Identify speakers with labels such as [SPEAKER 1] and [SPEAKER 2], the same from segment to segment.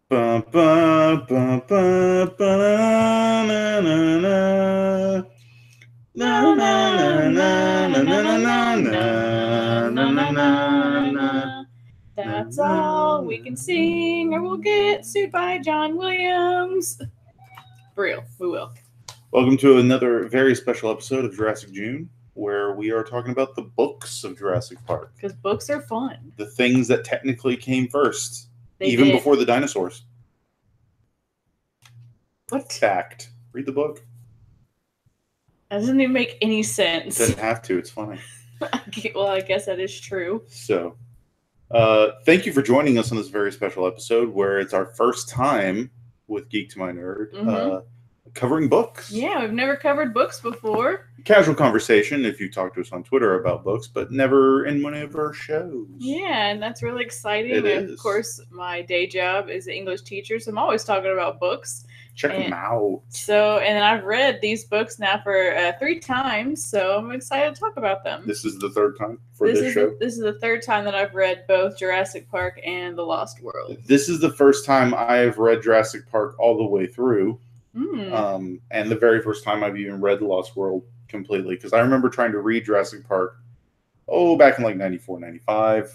[SPEAKER 1] Ba, ba, ba, ba, ba, na, na, na. Na,
[SPEAKER 2] Na
[SPEAKER 1] na,
[SPEAKER 2] na
[SPEAKER 1] na,
[SPEAKER 2] na
[SPEAKER 1] na, na,
[SPEAKER 2] na na
[SPEAKER 1] na,
[SPEAKER 2] na
[SPEAKER 1] na,
[SPEAKER 2] na
[SPEAKER 1] na,
[SPEAKER 2] na
[SPEAKER 1] na,
[SPEAKER 2] na
[SPEAKER 1] na,
[SPEAKER 2] na
[SPEAKER 1] na,
[SPEAKER 2] na.
[SPEAKER 1] na,
[SPEAKER 2] That's all we can sing, or we'll
[SPEAKER 1] na.
[SPEAKER 2] get sued by John Williams. For real, we will.
[SPEAKER 1] Welcome to another very special episode of Jurassic June, where we are talking about the books of Jurassic Park.
[SPEAKER 2] Because books are fun.
[SPEAKER 1] The things that technically came first,
[SPEAKER 2] They
[SPEAKER 1] even
[SPEAKER 2] did.
[SPEAKER 1] before the dinosaurs.
[SPEAKER 2] What?
[SPEAKER 1] Fact. Read the book.
[SPEAKER 2] That doesn't even make any sense.
[SPEAKER 1] Doesn't have to, it's funny.
[SPEAKER 2] Well, I guess that is true.
[SPEAKER 1] So, thank you for joining us on this very special episode where it's our first time with Geek to My Nerd covering books.
[SPEAKER 2] Yeah, we've never covered books before.
[SPEAKER 1] Casual conversation if you talk to us on Twitter about books, but never in one of our shows.
[SPEAKER 2] Yeah, and that's really exciting.
[SPEAKER 1] It
[SPEAKER 2] And
[SPEAKER 1] is.
[SPEAKER 2] of course, my day job is an English teacher, so I'm always talking about books.
[SPEAKER 1] Check them out.
[SPEAKER 2] So, and then I've read these books now for 3 times, so I'm excited to talk about them.
[SPEAKER 1] This is the third time for this show.
[SPEAKER 2] This is the third time that I've read both Jurassic Park and The Lost World.
[SPEAKER 1] This is the first time I've read Jurassic Park all the way through. And the very first time I've even read The Lost World completely. Because I remember trying to read Jurassic Park, back in like 94, 95,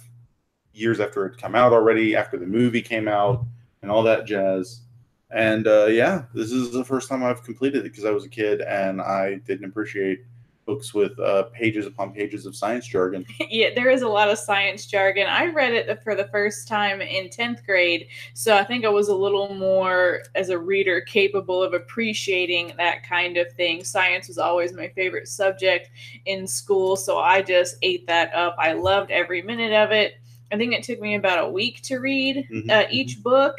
[SPEAKER 1] years after it had come out already, after the movie came out, and all that jazz. And this is the first time I've completed it because I was a kid and I didn't appreciate books with pages upon pages of science jargon.
[SPEAKER 2] Yeah, there is a lot of science jargon. I read it for the first time in 10th grade, so I think I was a little more, as a reader, capable of appreciating that kind of thing. Science was always my favorite subject in school, so I just ate that up. I loved every minute of it. I think it took me about a week to read each book.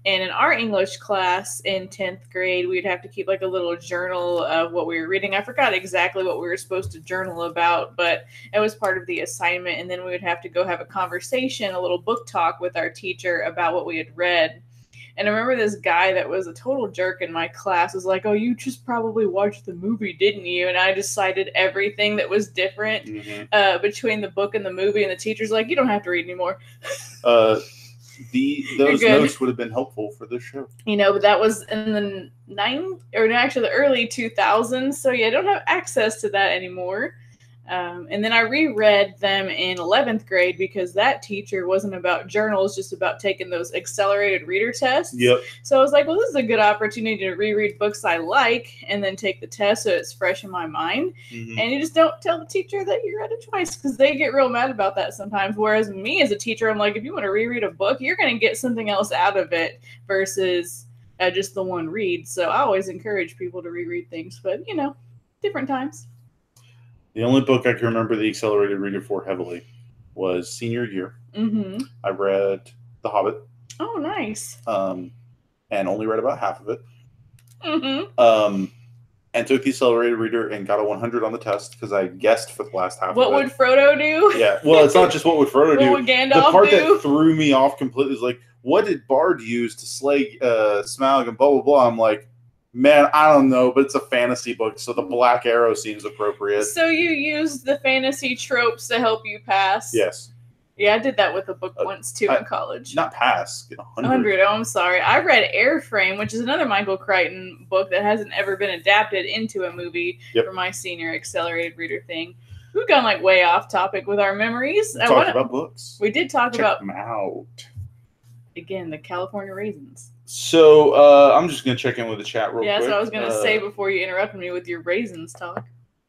[SPEAKER 2] And in our English class in 10th grade, we'd have to keep like a little journal of what we were reading. I forgot exactly what we were supposed to journal about, but it was part of the assignment. And then we would have to go have a conversation, a little book talk with our teacher about what we had read. And I remember this guy that was a total jerk in my class was like, "Oh, you just probably watched the movie, didn't you?" And I just cited everything that was different between the book and the movie. And the teacher's like, "You don't have to read anymore."
[SPEAKER 1] Those notes would have been helpful for this show.
[SPEAKER 2] But that was in the the early 2000s. So yeah, I don't have access to that anymore. And then I reread them in 11th grade because that teacher wasn't about journals, just about taking those accelerated reader tests.
[SPEAKER 1] Yep.
[SPEAKER 2] So I was like, well, this is a good opportunity to reread books I like and then take the test so it's fresh in my mind. And you just don't tell the teacher that you read it twice because they get real mad about that sometimes. Whereas me as a teacher, I'm like, if you want to reread a book, you're going to get something else out of it versus just the one read. So I always encourage people to reread things, but different times.
[SPEAKER 1] The only book I can remember the accelerated reader for heavily was senior year. I read The Hobbit.
[SPEAKER 2] Oh, nice.
[SPEAKER 1] And only read about half of it. And took the accelerated reader and got a 100 on the test because I guessed for the last half of it.
[SPEAKER 2] What would Frodo do?
[SPEAKER 1] Yeah, well, it's not just what would Frodo do.
[SPEAKER 2] What would Gandalf
[SPEAKER 1] the part
[SPEAKER 2] do?
[SPEAKER 1] that threw me off completely is like, what did Bard use to slay Smaug and blah, blah, blah. I'm like, man, I don't know, but it's a fantasy book, so the black arrow seems appropriate.
[SPEAKER 2] So you used the fantasy tropes to help you pass?
[SPEAKER 1] Yes.
[SPEAKER 2] Yeah, I did that with a book once, too, in college.
[SPEAKER 1] Not pass, get
[SPEAKER 2] 100. Oh, I'm sorry. I read Airframe, which is another Michael Crichton book that hasn't ever been adapted into a movie for my senior accelerated reader thing. We've gone, like, way off topic with our memories.
[SPEAKER 1] We talked about books.
[SPEAKER 2] We did talk about...
[SPEAKER 1] Check them out.
[SPEAKER 2] Again, the California raisins.
[SPEAKER 1] So, I'm just going to check in with the chat real quick.
[SPEAKER 2] Yeah, that's what I was going to say before you interrupted me with your raisins talk.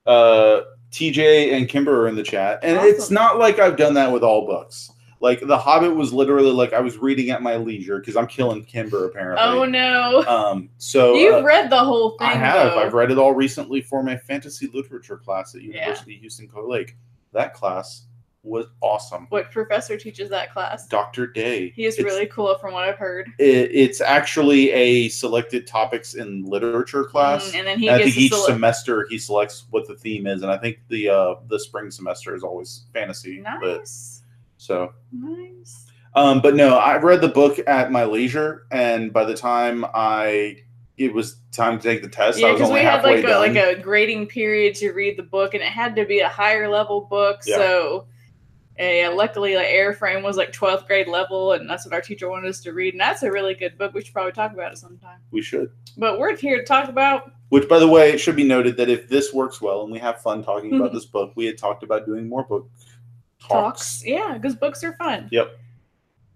[SPEAKER 1] TJ and Kimber are in the chat. And It's not like I've done that with all books. Like, The Hobbit was literally like I was reading at my leisure because I'm killing Kimber, apparently.
[SPEAKER 2] Oh, no.
[SPEAKER 1] So
[SPEAKER 2] you've read the whole thing,
[SPEAKER 1] I have.
[SPEAKER 2] though.
[SPEAKER 1] I've read it all recently for my fantasy literature class at University of Houston Coal Lake. That class was awesome.
[SPEAKER 2] What professor teaches that class?
[SPEAKER 1] Dr. Day.
[SPEAKER 2] He is really cool from what I've heard.
[SPEAKER 1] It's actually a selected topics in literature class.
[SPEAKER 2] And then
[SPEAKER 1] I think each semester he selects what the theme is. And I think the spring semester is always fantasy.
[SPEAKER 2] Nice.
[SPEAKER 1] So
[SPEAKER 2] nice.
[SPEAKER 1] But no, I read the book at my leisure, and by the time it was time to take the test, I was only halfway done.
[SPEAKER 2] Like a grading period to read the book, and it had to be a higher level book. Yeah. So Yeah, luckily the Airframe was like 12th grade level, and that's what our teacher wanted us to read. And that's a really good book. We should probably talk about it sometime.
[SPEAKER 1] We should.
[SPEAKER 2] But we're here to talk about...
[SPEAKER 1] Which, by the way, it should be noted that if this works well and we have fun talking about this book, we had talked about doing more book talks.
[SPEAKER 2] Yeah, because books are fun.
[SPEAKER 1] Yep.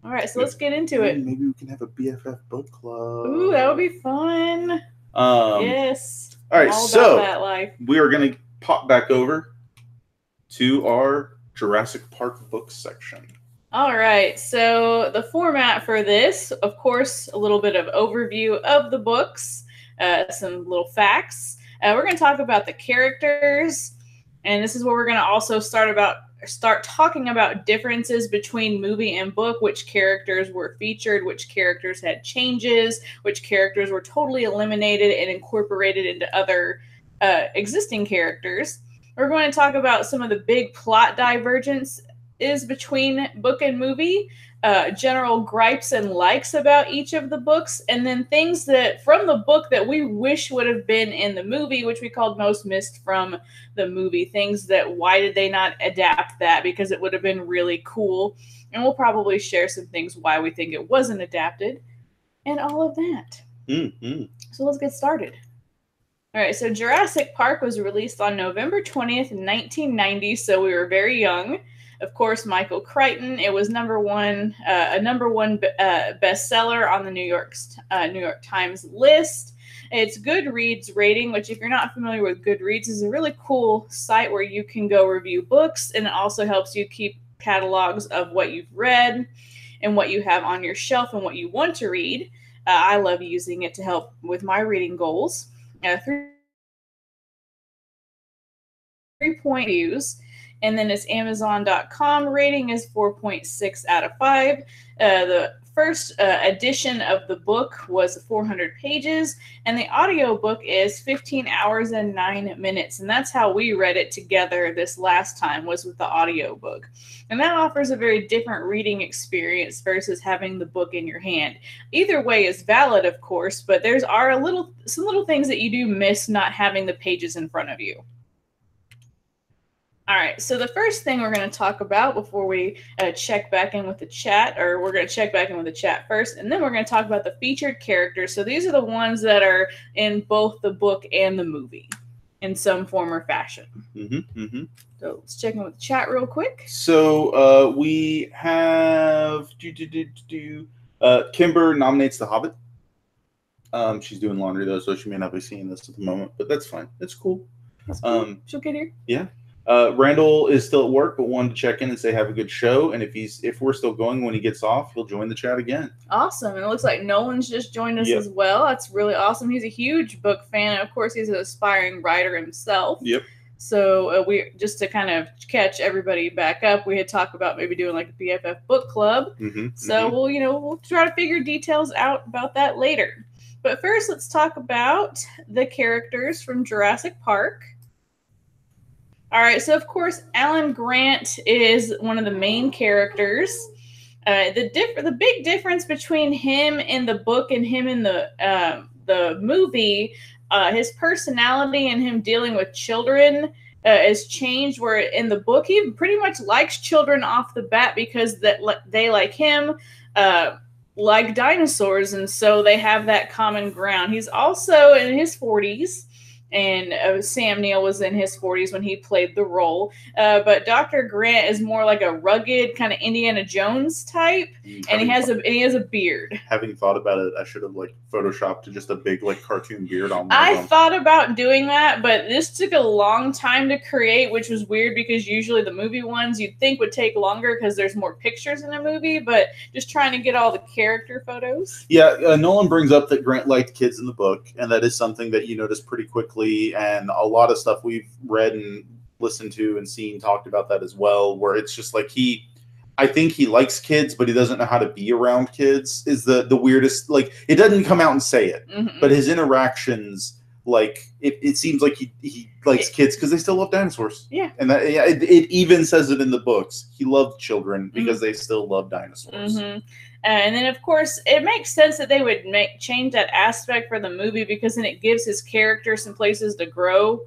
[SPEAKER 2] All right, so let's get into it.
[SPEAKER 1] Maybe we can have a BFF book club.
[SPEAKER 2] Ooh, that would be fun. Yes.
[SPEAKER 1] All right,
[SPEAKER 2] so that life.
[SPEAKER 1] We are going to pop back over to our Jurassic Park books section.
[SPEAKER 2] All right, so the format for this, of course, a little bit of overview of the books, some little facts. We're going to talk about the characters, and this is where we're going to also start talking about differences between movie and book, which characters were featured, which characters had changes, which characters were totally eliminated and incorporated into other existing characters. We're going to talk about some of the big plot divergences between book and movie, general gripes and likes about each of the books, and then things that from the book that we wish would have been in the movie, which we called most missed from the movie. Things that why did they not adapt that, because it would have been really cool. And we'll probably share some things why we think it wasn't adapted and all of that. So let's get started. All right, so Jurassic Park was released on November 20th, 1990, so we were very young. Of course, Michael Crichton. It was a number one bestseller on the New York Times list. It's Goodreads rating, which if you're not familiar with Goodreads, is a really cool site where you can go review books, and it also helps you keep catalogs of what you've read and what you have on your shelf and what you want to read. I love using it to help with my reading goals. 3-point views, and then its Amazon.com rating is 4.6 out of 5. The first edition of the book was 400 pages, and the audiobook is 15 hours and 9 minutes, and that's how we read it together this last time, was with the audiobook. And that offers a very different reading experience versus having the book in your hand. Either way is valid, of course, but there's some little things that you do miss not having the pages in front of you. All right, so the first thing we're going to talk about before we check back in with the chat, or we're going to check back in with the chat first, and then we're going to talk about the featured characters. So these are the ones that are in both the book and the movie in some form or fashion. So let's check in with the chat real quick.
[SPEAKER 1] So we have Kimber nominates The Hobbit. She's doing laundry though, so she may not be seeing this at the moment, but that's fine. It's cool.
[SPEAKER 2] That's cool. She'll get here.
[SPEAKER 1] Yeah. Randall is still at work, but wanted to check in and say have a good show. And if we're still going when he gets off, he'll join the chat again.
[SPEAKER 2] Awesome. And it looks like Nolan's just joined us as well. That's really awesome. He's a huge book fan. And of course, he's an aspiring writer himself.
[SPEAKER 1] Yep.
[SPEAKER 2] So we just to kind of catch everybody back up, we had talked about maybe doing like a BFF book club. So we'll try to figure details out about that later. But first, let's talk about the characters from Jurassic Park. All right, so of course, Alan Grant is one of the main characters. The big difference between him in the book and him in the movie, his personality and him dealing with children is changed. Where in the book, he pretty much likes children off the bat because they like him, like dinosaurs, and so they have that common ground. He's also in his 40s. And Sam Neill was in his 40s when he played the role. But Dr. Grant is more like a rugged kind of Indiana Jones type, and he has a beard. Having
[SPEAKER 1] thought about it, I should have photoshopped just a big cartoon beard on.
[SPEAKER 2] I thought about doing that, but this took a long time to create, which was weird because usually the movie ones you'd think would take longer because there's more pictures in a movie. But just trying to get all the character photos.
[SPEAKER 1] Yeah, Nolan brings up that Grant liked kids in the book, and that is something that you notice pretty quickly. And a lot of stuff we've read and listened to and seen talked about that as well, where it's just I think he likes kids, but he doesn't know how to be around kids is the weirdest. It doesn't come out and say it, but his interactions, it seems like he likes kids because they still love dinosaurs.
[SPEAKER 2] Yeah.
[SPEAKER 1] And that it even says it in the books. He loved children because they still love dinosaurs.
[SPEAKER 2] And then, of course, it makes sense that they would change that aspect for the movie because then it gives his character some places to grow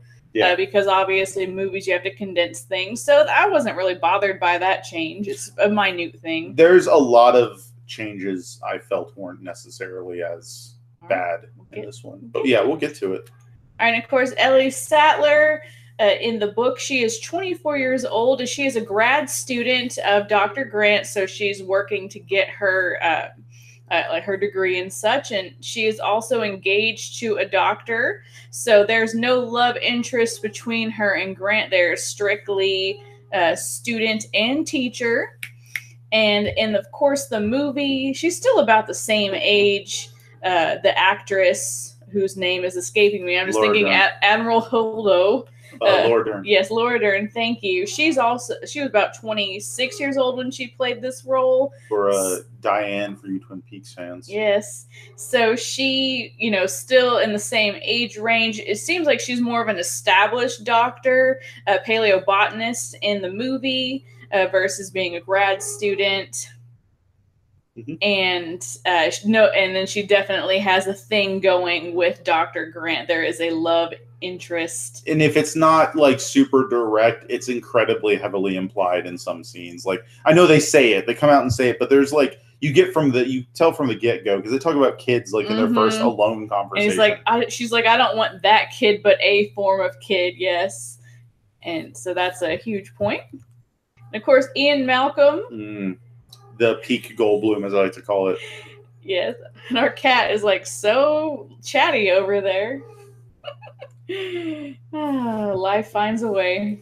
[SPEAKER 2] because obviously movies you have to condense things. So I wasn't really bothered by that change. It's a minute thing.
[SPEAKER 1] There's a lot of changes I felt weren't necessarily as bad in this one. But yeah, we'll get to it.
[SPEAKER 2] All right, and of course, Ellie Sattler, in the book, she is 24 years old. She is a grad student of Dr. Grant, so she's working to get her her degree and such, and she is also engaged to a doctor. So there's no love interest between her and Grant. They're strictly student and teacher. And in, of course, the movie, she's still about the same age. The actress, whose name is escaping me, I'm just thinking Admiral Holdo.
[SPEAKER 1] Laura Dern.
[SPEAKER 2] Yes, Laura Dern. Thank you. She was about 26 years old when she played this role.
[SPEAKER 1] For Diane, for you Twin Peaks fans.
[SPEAKER 2] Yes. So she, still in the same age range. It seems like she's more of an established doctor, a paleobotanist in the movie versus being a grad student. Mm-hmm. And then she definitely has a thing going with Dr. Grant. There is a love interest. And
[SPEAKER 1] if it's not like super direct, it's incredibly heavily implied in some scenes. Like, I know they say it, they come out and say it, but there's like, you tell from the get-go, because they talk about kids like in their first alone conversation.
[SPEAKER 2] And she's like, I don't want that kid, but a form of kid, yes. And so that's a huge point. And of course, Ian Malcolm.
[SPEAKER 1] The peak Goldblum, as I like to call it.
[SPEAKER 2] Yes. And our cat is like so chatty over there. Life finds a way.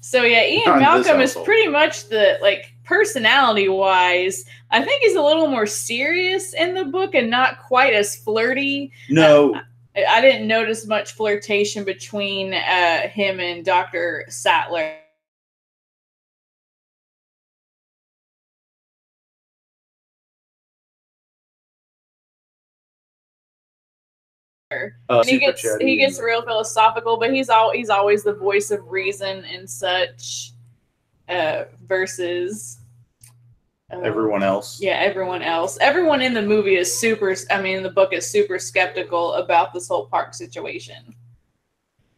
[SPEAKER 2] So yeah, Ian Malcolm is pretty much the, like, personality-wise, I think he's a little more serious in the book and not quite as flirty.
[SPEAKER 1] No.
[SPEAKER 2] I didn't notice much flirtation between him and Dr. Sattler. He gets real philosophical, but he's always the voice of reason and such, versus
[SPEAKER 1] everyone else.
[SPEAKER 2] Yeah, everyone else. Everyone in the movie is the book is super skeptical about this whole park situation.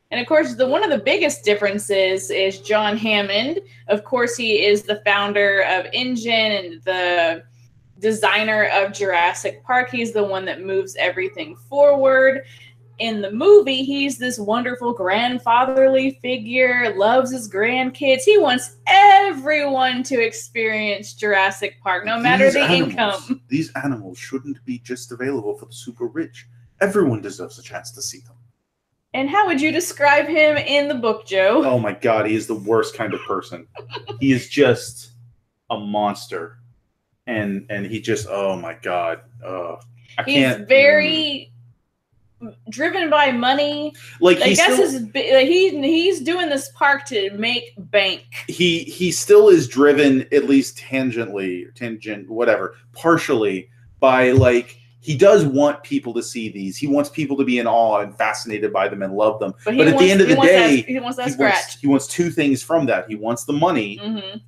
[SPEAKER 2] And of course, one of the biggest differences is John Hammond. Of course, he is the founder of InGen and the designer of Jurassic Park. He's the one that moves everything forward. In the movie, he's this wonderful grandfatherly figure, loves his grandkids. He wants everyone to experience Jurassic Park, no matter the income.
[SPEAKER 1] These animals shouldn't be just available for the super rich. Everyone deserves a chance to see them.
[SPEAKER 2] And how would you describe him in the book, Joe?
[SPEAKER 1] Oh my God, he is the worst kind of person. He is just a monster. And he just, oh my God.
[SPEAKER 2] He's very driven by money.
[SPEAKER 1] Like,
[SPEAKER 2] I guess he's doing this park to make bank.
[SPEAKER 1] He still is driven, at least partially by, like, he does want people to see these. He wants people to be in awe and fascinated by them and love them. But at the end of the day,
[SPEAKER 2] he wants that scratch.
[SPEAKER 1] He wants two things from that. He wants the money,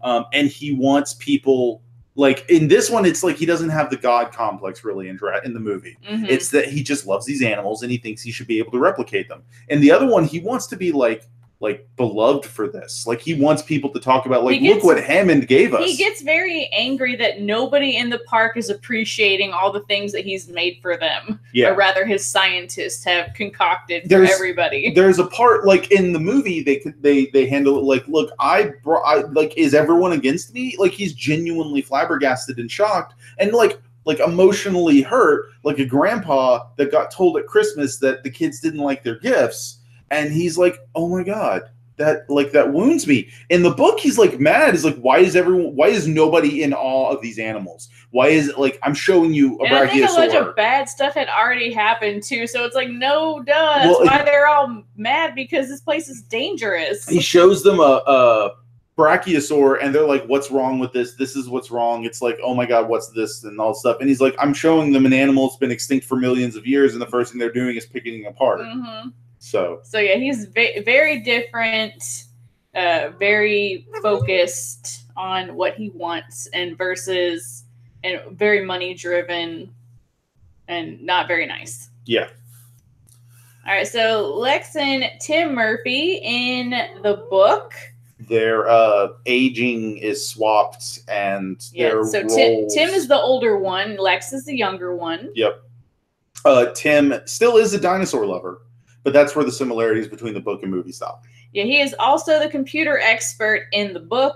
[SPEAKER 1] and he wants people. Like, in this one, it's like he doesn't have the God complex really in the movie. It's that he just loves these animals and he thinks he should be able to replicate them. And the other one, he wants to be like beloved for this. Like, he wants people to talk about, like, look what Hammond gave us.
[SPEAKER 2] He gets very angry that nobody in the park is appreciating all the things that he's made for them.
[SPEAKER 1] Yeah.
[SPEAKER 2] Or rather, his scientists have concocted for everybody.
[SPEAKER 1] There's a part, like, in the movie, they handle it like, look, I is everyone against me? Like, he's genuinely flabbergasted and shocked and like emotionally hurt, like a grandpa that got told at Christmas that the kids didn't like their gifts. And he's like, oh my God, that wounds me. In the book, he's like mad. He's like, why is nobody in awe of these animals? Why is it like, I'm showing you a brachiosaur.
[SPEAKER 2] I think a bunch of bad stuff had already happened too. So it's like, no, duh. That's why they're all mad, because this place is dangerous.
[SPEAKER 1] He shows them a brachiosaur and they're like, what's wrong with this? This is what's wrong. It's like, oh my God, what's this? And all stuff. And he's like, I'm showing them an animal that's been extinct for millions of years. And the first thing they're doing is picking it apart. So
[SPEAKER 2] yeah, he's very different, very focused on what he wants, and very money driven, and not very nice.
[SPEAKER 1] Yeah.
[SPEAKER 2] All right, so Lex and Tim Murphy in the book.
[SPEAKER 1] Their aging is swapped, and their
[SPEAKER 2] so
[SPEAKER 1] roles...
[SPEAKER 2] Tim is the older one. Lex is the younger one.
[SPEAKER 1] Yep. Tim still is a dinosaur lover, but that's where the similarities between the book and movie stop.
[SPEAKER 2] Yeah, he is also the computer expert in the book,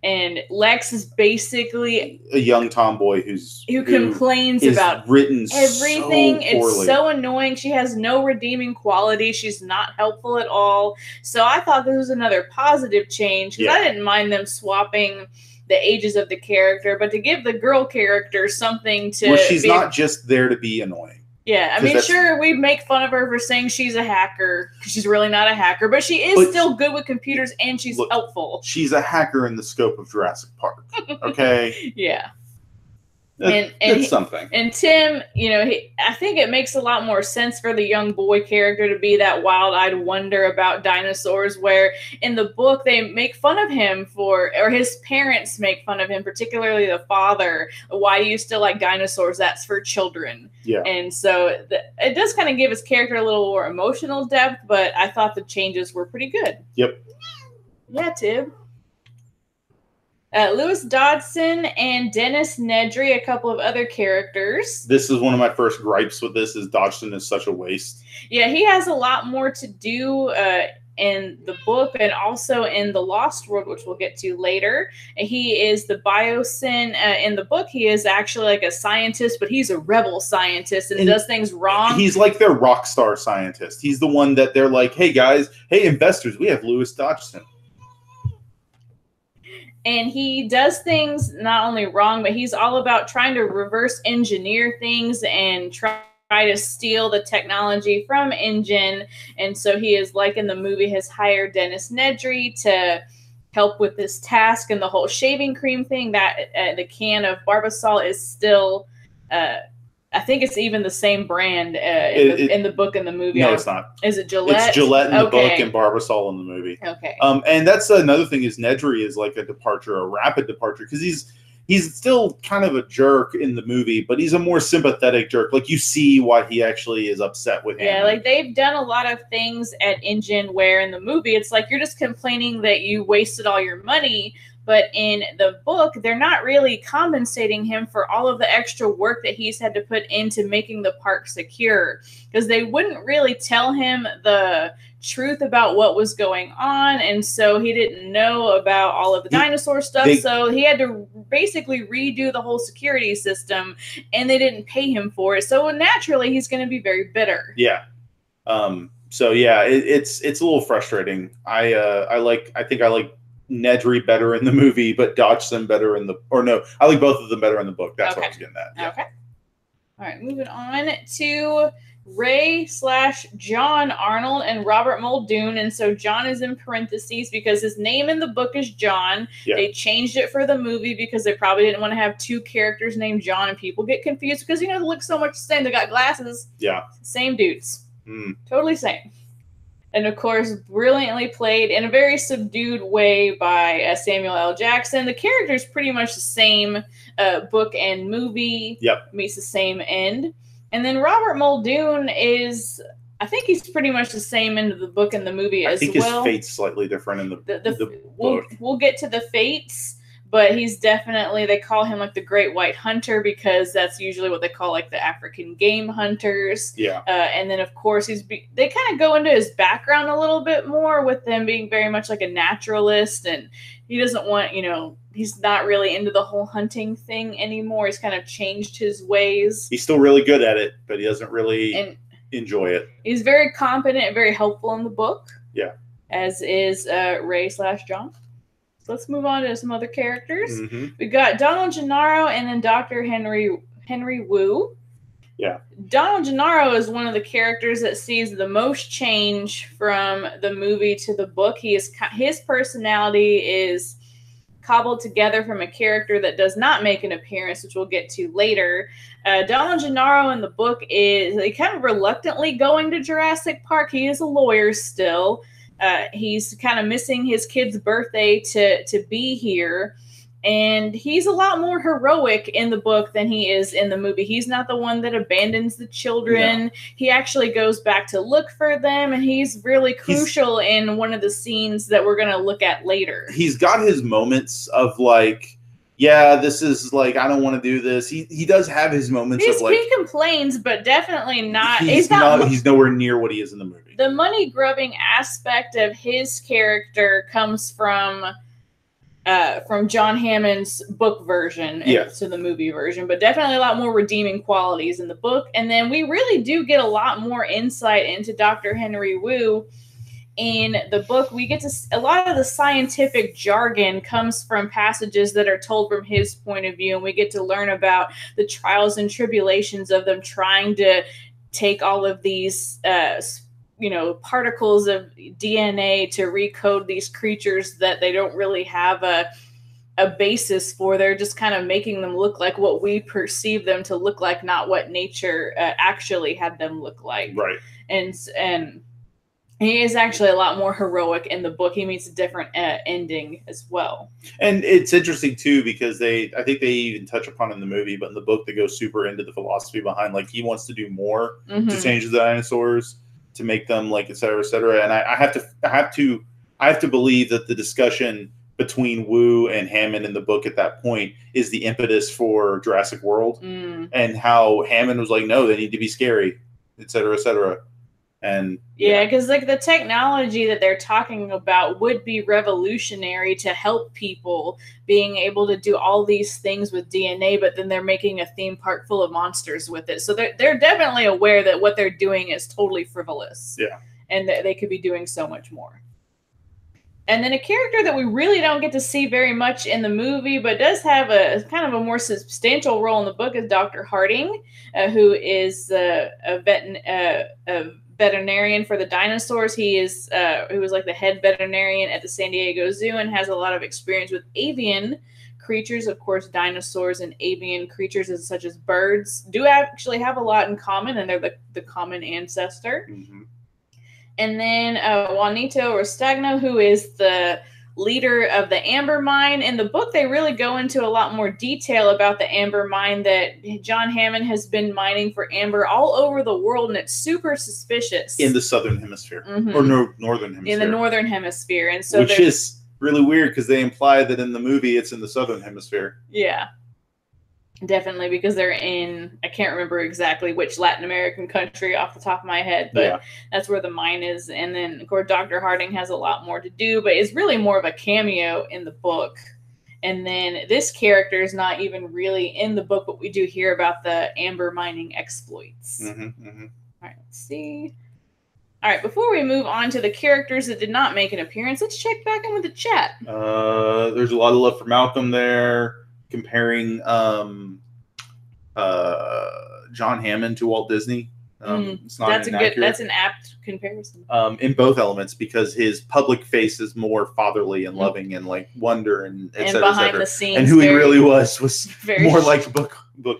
[SPEAKER 2] and Lex is basically
[SPEAKER 1] a young tomboy who
[SPEAKER 2] complains about
[SPEAKER 1] written
[SPEAKER 2] everything.
[SPEAKER 1] So poorly.
[SPEAKER 2] It's so annoying. She has no redeeming quality. She's not helpful at all. So I thought this was another positive change, because I didn't mind them swapping the ages of the character, but to give the girl character something to...
[SPEAKER 1] Well, she's not just there to be annoying.
[SPEAKER 2] Yeah, I mean, sure, we make fun of her for saying she's a hacker, because she's really not a hacker, but she is still good with computers, and she's helpful.
[SPEAKER 1] She's a hacker in the scope of Jurassic Park, okay?
[SPEAKER 2] Yeah.
[SPEAKER 1] It's something.
[SPEAKER 2] And Tim, I think it makes a lot more sense for the young boy character to be that wild-eyed wonder about dinosaurs, where in the book they make fun of him or his parents make fun of him, particularly the father. Why do you still like dinosaurs? That's for children.
[SPEAKER 1] Yeah.
[SPEAKER 2] And so it does kind of give his character a little more emotional depth, but I thought the changes were pretty good.
[SPEAKER 1] Yep.
[SPEAKER 2] Yeah, Tib. Lewis Dodson and Dennis Nedry, a couple of other characters.
[SPEAKER 1] This is one of my first gripes with this, is Dodson is such a waste.
[SPEAKER 2] Yeah, he has a lot more to do in the book and also in the Lost World, which we'll get to later. He is the biosyn. In the book, he is actually like a scientist, but he's a rebel scientist and does things wrong.
[SPEAKER 1] He's like their rock star scientist. He's the one that they're like, hey guys, hey investors, we have Lewis Dodson.
[SPEAKER 2] And he does things not only wrong, but he's all about trying to reverse engineer things and try to steal the technology from InGen. And so he is, like in the movie, has hired Dennis Nedry to help with this task, and the whole shaving cream thing. That the can of Barbasol is still... I think it's even the same brand in the book and the movie.
[SPEAKER 1] No, it's not.
[SPEAKER 2] Is it Gillette?
[SPEAKER 1] It's Gillette in the book and Barbasol in the movie.
[SPEAKER 2] Okay.
[SPEAKER 1] And that's another thing, is Nedry is like a rapid departure, because he's still kind of a jerk in the movie, but he's a more sympathetic jerk. Like, you see why he actually is upset with him.
[SPEAKER 2] Yeah, like they've done a lot of things at InGen where in the movie it's like you're just complaining that you wasted all your money. But in the book, they're not really compensating him for all of the extra work that he's had to put into making the park secure, because they wouldn't really tell him the truth about what was going on. And so he didn't know about all of the dinosaur stuff. So he had to basically redo the whole security system, and they didn't pay him for it. So naturally, he's going to be very bitter.
[SPEAKER 1] Yeah. So yeah, it's a little frustrating. I think I like Nedry better in the movie, but Dodson better in the... Or no, I like both of them better in the book. That's what I was getting at. Yeah.
[SPEAKER 2] Okay. All right, moving on to Ray/John Arnold and Robert Muldoon. And so John is in parentheses because his name in the book is John. Yeah. They changed it for the movie because they probably didn't want to have two characters named John, and people get confused because, they look so much the same. They got glasses.
[SPEAKER 1] Yeah.
[SPEAKER 2] Same dudes. Totally same. And, of course, brilliantly played in a very subdued way by Samuel L. Jackson. The character's pretty much the same book and movie.
[SPEAKER 1] Yep.
[SPEAKER 2] Meets the same end. And then Robert Muldoon is, I think he's pretty much the same end of the book and the movie as well.
[SPEAKER 1] I think his fate's slightly different in the book.
[SPEAKER 2] We'll get to the fates. But he's definitely, they call him like the Great White Hunter because that's usually what they call like the African game hunters.
[SPEAKER 1] Yeah.
[SPEAKER 2] And then, of course, they kind of go into his background a little bit more with him being very much like a naturalist. And he doesn't want, he's not really into the whole hunting thing anymore. He's kind of changed his ways.
[SPEAKER 1] He's still really good at it, but he doesn't really enjoy it.
[SPEAKER 2] He's very competent and very helpful in the book.
[SPEAKER 1] Yeah.
[SPEAKER 2] As is Ray/John. Let's move on to some other characters.
[SPEAKER 1] Mm-hmm.
[SPEAKER 2] We got Donald Gennaro and then Dr. Henry Wu.
[SPEAKER 1] Yeah.
[SPEAKER 2] Donald Gennaro is one of the characters that sees the most change from the movie to the book. His personality is cobbled together from a character that does not make an appearance, which we'll get to later. Donald Gennaro in the book is kind of reluctantly going to Jurassic Park. He is a lawyer still. He's kind of missing his kid's birthday to be here. And he's a lot more heroic in the book than he is in the movie. He's not the one that abandons the children. No. He actually goes back to look for them, and he's really crucial in one of the scenes that we're going to look at later.
[SPEAKER 1] He's got his moments of like, yeah, this is like, I don't want to do this. He does have his moments of like...
[SPEAKER 2] He complains, but definitely not...
[SPEAKER 1] He's nowhere near what he is in the movie.
[SPEAKER 2] The money-grubbing aspect of his character comes from John Hammond's book version to the movie version, but definitely a lot more redeeming qualities in the book. And then we really do get a lot more insight into Dr. Henry Wu. In the book, we get to a lot of the scientific jargon comes from passages that are told from his point of view, and we get to learn about the trials and tribulations of them trying to take all of these particles of DNA to recode these creatures that they don't really have a basis for. They're just kind of making them look like what we perceive them to look like, not what nature actually had them look like.
[SPEAKER 1] Right.
[SPEAKER 2] And he is actually a lot more heroic in the book. He meets a different ending as well. And
[SPEAKER 1] it's interesting, too, because I think they even touch upon it in the movie, but in the book, they go super into the philosophy behind, like, he wants to do more to change the dinosaurs, to make them, like, et cetera, et cetera. And I have to believe that the discussion between Wu and Hammond in the book at that point is the impetus for Jurassic World, and how Hammond was like, no, they need to be scary, et cetera, et cetera. And
[SPEAKER 2] because like the technology that they're talking about would be revolutionary to help people being able to do all these things with DNA, but then they're making a theme park full of monsters with it. So they're definitely aware that what they're doing is totally frivolous.
[SPEAKER 1] Yeah.
[SPEAKER 2] And that they could be doing so much more. And then a character that we really don't get to see very much in the movie, but does have a kind of a more substantial role in the book, is Dr. Harding, who is a veterinarian for the dinosaurs. He was like the head veterinarian at the San Diego Zoo and has a lot of experience with avian creatures. Of course, dinosaurs and avian creatures such as birds do actually have a lot in common, and they're the common ancestor. And then Juanito Rostagno, who is the leader of the amber mine. In the book, they really go into a lot more detail about the amber mine, that John Hammond has been mining for amber all over the world, and it's super suspicious.
[SPEAKER 1] In the southern hemisphere. Or northern hemisphere.
[SPEAKER 2] In the northern hemisphere. And so
[SPEAKER 1] which is really weird, because they imply that in the movie it's in the southern hemisphere.
[SPEAKER 2] Yeah. Definitely, because they're in, I can't remember exactly which Latin American country off the top of my head, but that's where the mine is. And then, of course, Dr. Harding has a lot more to do, but it's really more of a cameo in the book. And then this character is not even really in the book, but we do hear about the amber mining exploits. All right, let's see. All right, before we move on to the characters that did not make an appearance, let's check back in with the chat.
[SPEAKER 1] There's a lot of love for Malcolm there. Comparing John Hammond to Walt Disney. It's not
[SPEAKER 2] that's an apt comparison.
[SPEAKER 1] In both elements, because his public face is more fatherly and loving and like wonder and et cetera,
[SPEAKER 2] behind the scenes,
[SPEAKER 1] and who he really was more like book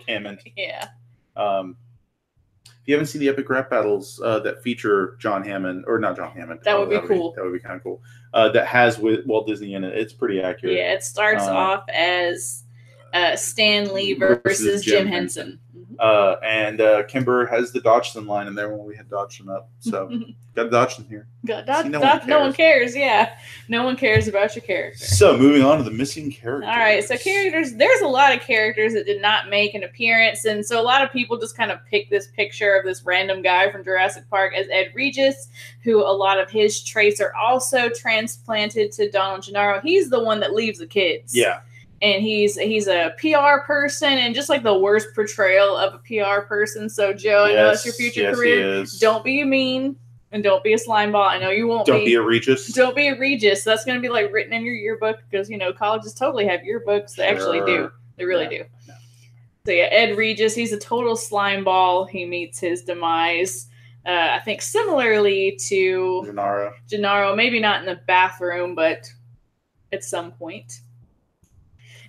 [SPEAKER 1] Hammond.
[SPEAKER 2] Yeah.
[SPEAKER 1] If you haven't seen the epic rap battles that feature John Hammond, or not John Hammond,
[SPEAKER 2] that would be cool.
[SPEAKER 1] That would be kind of cool. That has with Walt Disney in it. It's pretty accurate.
[SPEAKER 2] Yeah, it starts off as Stan Lee versus Jim Henson.
[SPEAKER 1] And Kimber has the Dodgson line in there when we had Dodgson up. So got Dodgson here.
[SPEAKER 2] No one cares. Yeah, no one cares about your character.
[SPEAKER 1] So moving on to the missing characters.
[SPEAKER 2] All right, so characters. There's a lot of characters that did not make an appearance, and so a lot of people just kind of pick this picture of this random guy from Jurassic Park as Ed Regis, who a lot of his traits are also transplanted to Donald Gennaro. He's the one that leaves the kids.
[SPEAKER 1] Yeah.
[SPEAKER 2] And he's a PR person, and just like the worst portrayal of a PR person. So, Joe, I know it's your future career. Don't be mean, and don't be a slime ball. I know you won't.
[SPEAKER 1] Don't be a Regis.
[SPEAKER 2] Don't be a Regis. That's going to be like written in your yearbook, because colleges totally have yearbooks. They actually do. They really do. No. So yeah, Ed Regis. He's a total slime ball. He meets his demise. I think similarly to Gennaro. Maybe not in the bathroom, but at some point.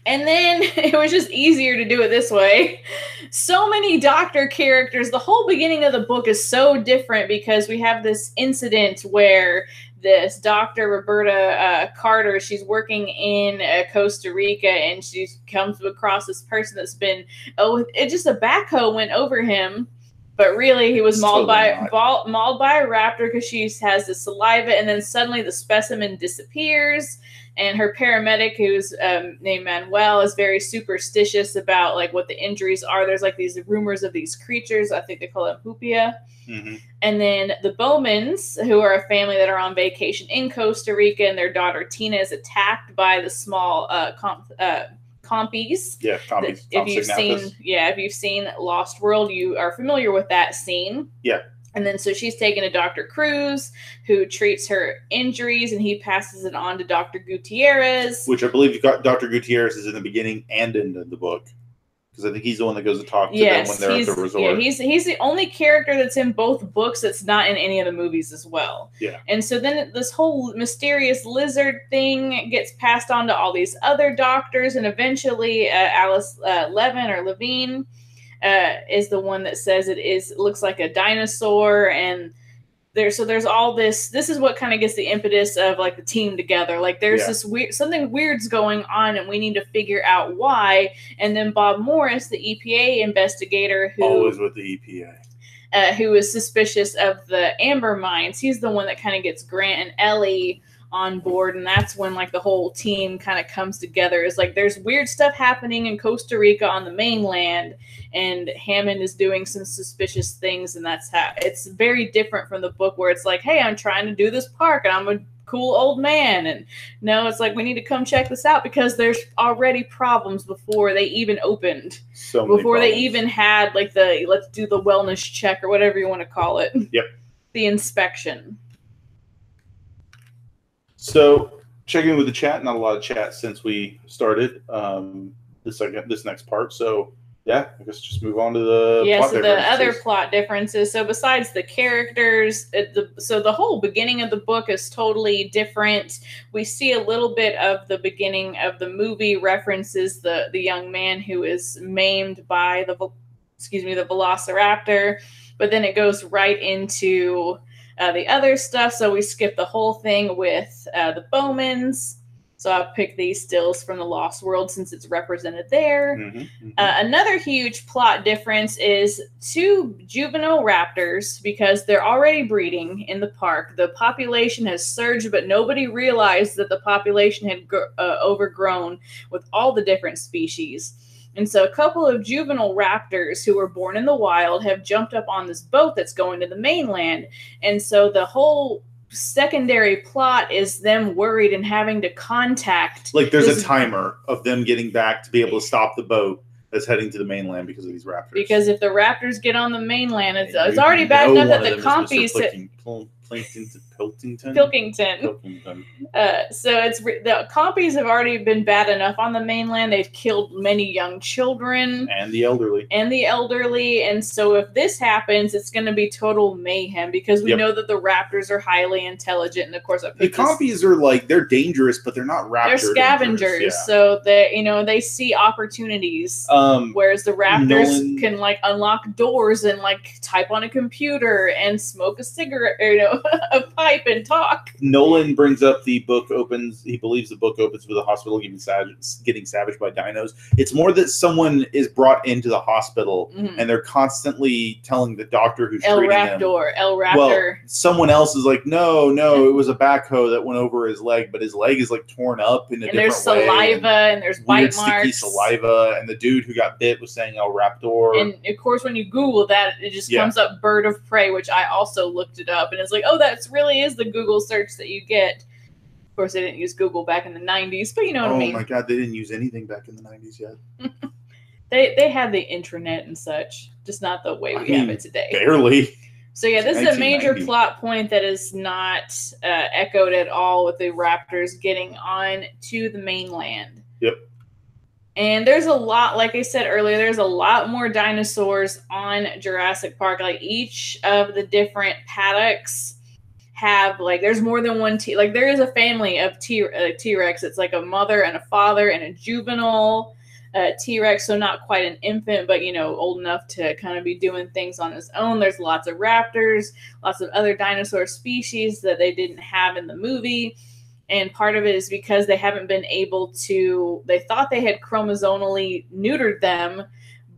[SPEAKER 2] And then it was just easier to do it this way. So many doctor characters. The whole beginning of the book is so different, because we have this incident where this Dr. Roberta Carter. She's working in Costa Rica, and she comes across this person that's been it just a backhoe went over him. But really, he was mauled by a raptor because she has the saliva, and then suddenly the specimen disappears. And her paramedic, who's named Manuel, is very superstitious about like what the injuries are. There's like these rumors of these creatures. I think they call them hupia. Mm-hmm. And then the Bowmans, who are a family that are on vacation in Costa Rica, and their daughter Tina is attacked by the small compies.
[SPEAKER 1] Yeah, compies.
[SPEAKER 2] If you've seen Lost World, you are familiar with that scene.
[SPEAKER 1] Yeah.
[SPEAKER 2] And then so she's taken to Dr. Cruz, who treats her injuries, and he passes it on to Dr. Gutierrez.
[SPEAKER 1] Which I believe Dr. Gutierrez is in the beginning and in the book. Because I think he's the one that goes to talk to them when they're at the resort.
[SPEAKER 2] Yeah, he's the only character that's in both books that's not in any of the movies as well.
[SPEAKER 1] Yeah.
[SPEAKER 2] And so then this whole mysterious lizard thing gets passed on to all these other doctors, and eventually Alice Levine is the one that says it looks like a dinosaur, and there's all this is what kind of gets the impetus of like the team together. Like there's this something weird's going on, and we need to figure out why. And then Bob Morris, the EPA investigator, who
[SPEAKER 1] always with the EPA,
[SPEAKER 2] who is suspicious of the amber mines, he's the one that kind of gets Grant and Ellie on board, and that's when like the whole team kind of comes together. It's like there's weird stuff happening in Costa Rica on the mainland, and Hammond is doing some suspicious things, and that's how it's very different from the book where it's like, hey, I'm trying to do this park and I'm a cool old man, and no, it's like we need to come check this out because there's already problems before they even opened, before they even had like the let's do the wellness check or whatever you want to call it.
[SPEAKER 1] Yep.
[SPEAKER 2] The inspection.
[SPEAKER 1] So, checking with the chat, not a lot of chat since we started this next part. So, yeah, I guess just move on to the plot differences.
[SPEAKER 2] The other plot differences. So, besides the characters, the whole beginning of the book is totally different. We see a little bit of the beginning of the movie references the young man who is maimed by the Velociraptor, but then it goes right into the other stuff. So we skip the whole thing with the Bowmans. So I'll pick these stills from the Lost World since it's represented there. Mm-hmm, mm-hmm. Another huge plot difference is 2 juvenile raptors, because they're already breeding in the park. The population has surged, but nobody realized that the population had overgrown with all the different species. And so a couple of juvenile raptors who were born in the wild have jumped up on this boat that's going to the mainland. And so the whole secondary plot is them worried and having to contact.
[SPEAKER 1] Like there's a timer of them getting back to be able to stop the boat that's heading to the mainland because of these raptors.
[SPEAKER 2] Because if the raptors get on the mainland, it's already bad enough that the compies... Pilkington. So it's the compies have already been bad enough on the mainland. They've killed many young children
[SPEAKER 1] and the elderly.
[SPEAKER 2] And so if this happens, it's going to be total mayhem because we know that the raptors are highly intelligent, and of course
[SPEAKER 1] the compies are like they're dangerous, but they're not raptor.
[SPEAKER 2] They're scavengers, so they see opportunities. Whereas the raptors can like unlock doors and like type on a computer and smoke a cigarette, a pipe and talk.
[SPEAKER 1] Nolan brings up the book opens. He believes the book opens with a hospital getting savaged by dinos. It's more that someone is brought into the hospital and they're constantly telling the doctor who's treating him.
[SPEAKER 2] El Raptor.
[SPEAKER 1] Well, someone else is like, no, it was a backhoe that went over his leg, but his leg is like torn up in a different way.
[SPEAKER 2] There's saliva and there's bite marks.
[SPEAKER 1] Sticky saliva, and the dude who got bit was saying El Raptor.
[SPEAKER 2] And of course, when you Google that, it just comes up bird of prey, which I also looked it up, and it's like, oh, that really is the Google search that you get. Of course, they didn't use Google back in the 90s, but you know what I mean.
[SPEAKER 1] Oh my God, they didn't use anything back in the 90s yet.
[SPEAKER 2] They had the intranet and such, just not the way we have it today.
[SPEAKER 1] Barely.
[SPEAKER 2] So yeah, this is a major plot point that is not echoed at all with the raptors getting on to the mainland.
[SPEAKER 1] Yep.
[SPEAKER 2] And there's a lot, like I said earlier, there's a lot more dinosaurs on Jurassic Park. Like each of the different paddocks have like there's more than one there is a family of T-Rex. It's like a mother and a father and a juvenile. T-Rex, so not quite an infant, but, old enough to kind of be doing things on his own. There's lots of raptors, lots of other dinosaur species that they didn't have in the movie. And part of it is because they haven't been able to, they thought they had chromosomally neutered them,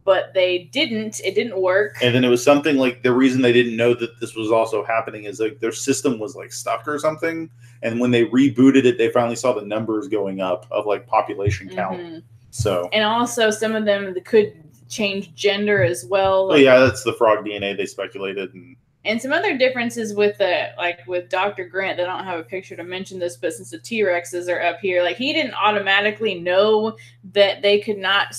[SPEAKER 2] but they didn't. It didn't work.
[SPEAKER 1] And then it was something like the reason they didn't know that this was also happening is like their system was like stuck or something. And when they rebooted it, they finally saw the numbers going up of like population count. Mm-hmm. So, and
[SPEAKER 2] also some of them could change gender as well.
[SPEAKER 1] Like, yeah, that's the frog DNA they speculated.
[SPEAKER 2] And some other differences with with Dr. Grant, they don't have a picture to mention this, but since the T-Rexes are up here, like he didn't automatically know that they could not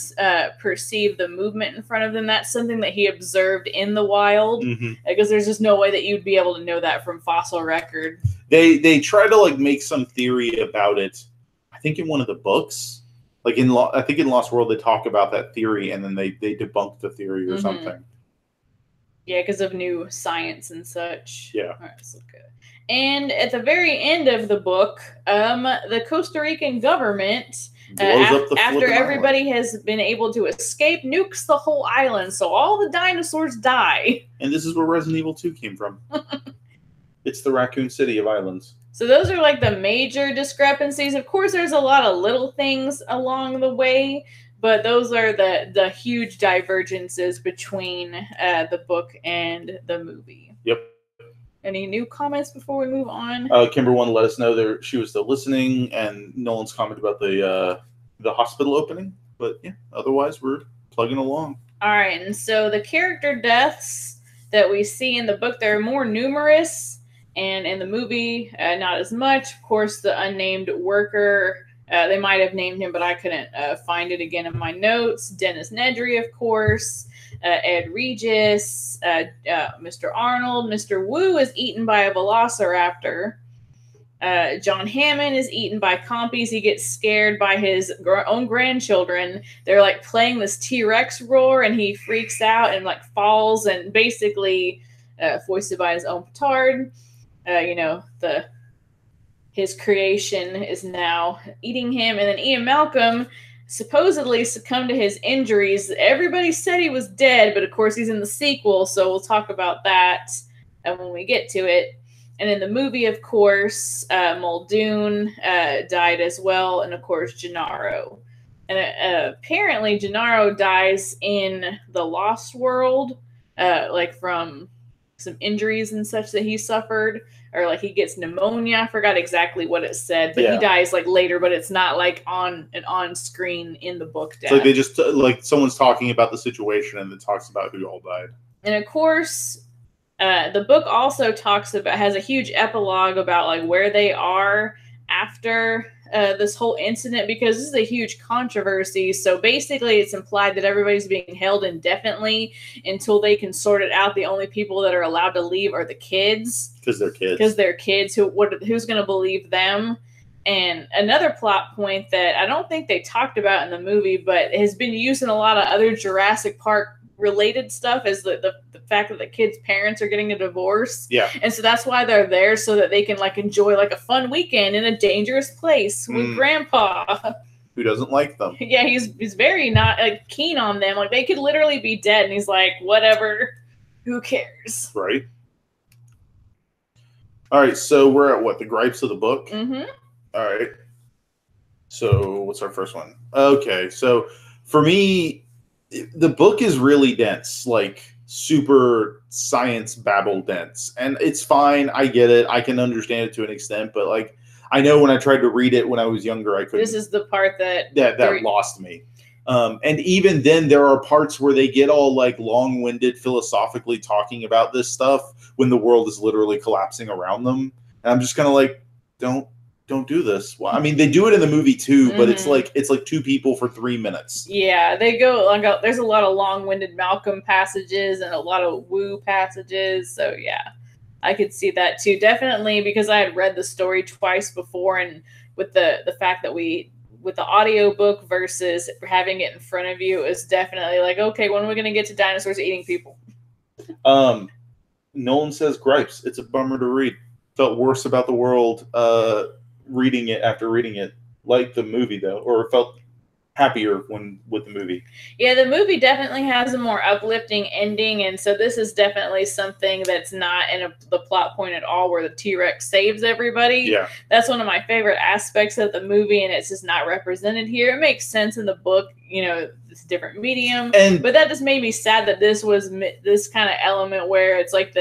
[SPEAKER 2] perceive the movement in front of them. That's something that he observed in the wild, because there's just no way that you'd be able to know that from fossil record.
[SPEAKER 1] They try to like make some theory about it. I think in one of the books, like I think in Lost World, they talk about that theory, and then they debunk the theory or something.
[SPEAKER 2] Yeah, because of new science and such.
[SPEAKER 1] Yeah.
[SPEAKER 2] All right, let's look at it. And at the very end of the book, the Costa Rican government, after everybody has been able to escape, nukes the whole island, so all the dinosaurs die.
[SPEAKER 1] And this is where Resident Evil 2 came from. It's the Raccoon City of islands.
[SPEAKER 2] So those are like the major discrepancies. Of course, there's a lot of little things along the way, but those are the huge divergences between the book and the movie.
[SPEAKER 1] Yep.
[SPEAKER 2] Any new comments before we move on?
[SPEAKER 1] Kimber wanted to let us know she was still listening, and Nolan's comment about the hospital opening. But yeah, otherwise we're plugging along.
[SPEAKER 2] All right, and so the character deaths that we see in the book, they're more numerous, and in the movie, not as much. Of course, the unnamed worker. They might have named him, but I couldn't find it again in my notes. Dennis Nedry, of course. Ed Regis. Mr. Arnold. Mr. Wu is eaten by a velociraptor. John Hammond is eaten by compies. He gets scared by his own grandchildren. They're like playing this T-Rex roar, and he freaks out and like falls, and basically foisted by his own petard. His creation is now eating him. And then Ian Malcolm supposedly succumbed to his injuries. Everybody said he was dead, but of course he's in the sequel, so we'll talk about that when we get to it. And in the movie, of course, Muldoon died as well, and of course Gennaro. And apparently Gennaro dies in the Lost World, like from some injuries and such that he suffered, or like he gets pneumonia. I forgot exactly what it said, but he dies like later, but it's not like on screen in the book death.
[SPEAKER 1] So like they just like someone's talking about the situation and it talks about who all died.
[SPEAKER 2] And of course, the book also has a huge epilogue about like where they are after this whole incident, because this is a huge controversy. So basically it's implied that everybody's being held indefinitely until they can sort it out. The only people that are allowed to leave are the kids.
[SPEAKER 1] Because they're kids.
[SPEAKER 2] Who's going to believe them? And another plot point that I don't think they talked about in the movie, but has been used in a lot of other Jurassic Park related stuff, is the fact that the kids' parents are getting a divorce.
[SPEAKER 1] Yeah.
[SPEAKER 2] And so that's why they're there, so that they can like enjoy like a fun weekend in a dangerous place with Grandpa.
[SPEAKER 1] Who doesn't like them.
[SPEAKER 2] Yeah, he's very not like keen on them. Like they could literally be dead, and he's like, whatever, who cares?
[SPEAKER 1] Right. All right, so we're at what? The gripes of the book?
[SPEAKER 2] Mm-hmm.
[SPEAKER 1] All right. So what's our first one? Okay, so for me, the book is really dense, like super science babble dense. And it's fine. I get it. I can understand it to an extent, but like I know when I tried to read it when I was younger, I couldn't.
[SPEAKER 2] This is the part that
[SPEAKER 1] lost me. And even then, there are parts where they get all like long-winded philosophically talking about this stuff when the world is literally collapsing around them. And I'm just kind of like, don't do this. Well, I mean, they do it in the movie too, but it's like two people for 3 minutes.
[SPEAKER 2] Yeah, they go like there's a lot of long-winded Malcolm passages and a lot of Wu passages. So yeah, I could see that too. Definitely, because I had read the story twice before, and with the fact that with the audiobook versus having it in front of you is definitely like, okay, when are we going to get to dinosaurs eating people?
[SPEAKER 1] Nolan says gripes. It's a bummer to read. Felt worse about the world reading it after reading it, like the movie though, or felt happier with the movie.
[SPEAKER 2] Yeah, the movie definitely has a more uplifting ending, and so this is definitely something that's not in the plot point at all, where the T-Rex saves everybody.
[SPEAKER 1] Yeah,
[SPEAKER 2] that's one of my favorite aspects of the movie, and it's just not represented here. It makes sense in the book, it's a different medium, but that just made me sad that this was this kind of element where it's like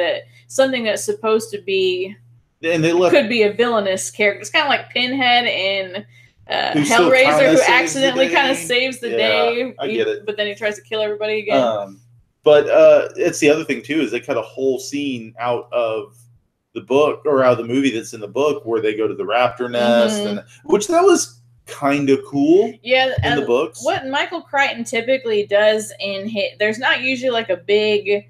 [SPEAKER 2] something that's supposed to be, and could be a villainous character. It's kind of like Pinhead in Hellraiser, who accidentally kind of saves the day.
[SPEAKER 1] I get it.
[SPEAKER 2] But then he tries to kill everybody again.
[SPEAKER 1] But it's the other thing too, is they cut a whole scene out of the book, or out of the movie that's in the book, where they go to the raptor nest, and which that was kind of cool.
[SPEAKER 2] Yeah,
[SPEAKER 1] in the books.
[SPEAKER 2] What Michael Crichton typically does there's not usually like a big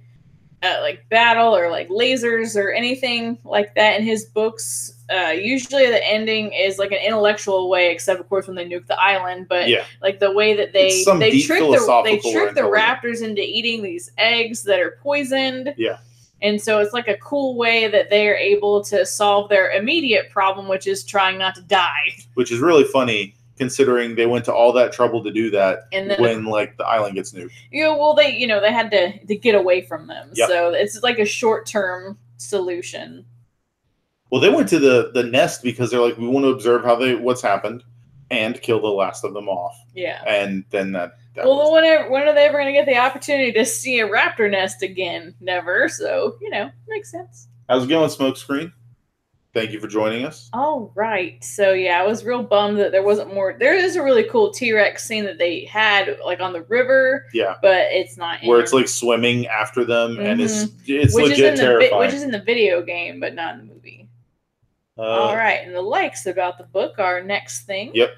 [SPEAKER 2] like battle or like lasers or anything like that in his books. Usually the ending is like an intellectual way, except of course when they nuke the island. But like the way that they trick the raptors into eating these eggs that are poisoned.
[SPEAKER 1] Yeah.
[SPEAKER 2] And so it's like a cool way that they are able to solve their immediate problem, which is trying not to die.
[SPEAKER 1] Which is really funny, considering they went to all that trouble to do that, and then, when like the island gets nuked.
[SPEAKER 2] Yeah, well, they had to get away from them, so it's like a short-term solution.
[SPEAKER 1] Well, they went to the nest because they're like, we want to observe what's happened, and kill the last of them off.
[SPEAKER 2] Yeah,
[SPEAKER 1] and then that
[SPEAKER 2] well, when are they ever going to get the opportunity to see a raptor nest again? Never. So makes sense.
[SPEAKER 1] How's it going, Smokescreen? Thank you for joining us.
[SPEAKER 2] All right. So, yeah, I was real bummed that there wasn't more. There is a really cool T-Rex scene that they had, like, on the river.
[SPEAKER 1] Yeah.
[SPEAKER 2] But it's not
[SPEAKER 1] where it's, like, swimming after them, and it's legit terrifying.
[SPEAKER 2] Which is in the video game, but not in the movie. All right. And the likes about the book are next thing.
[SPEAKER 1] Yep.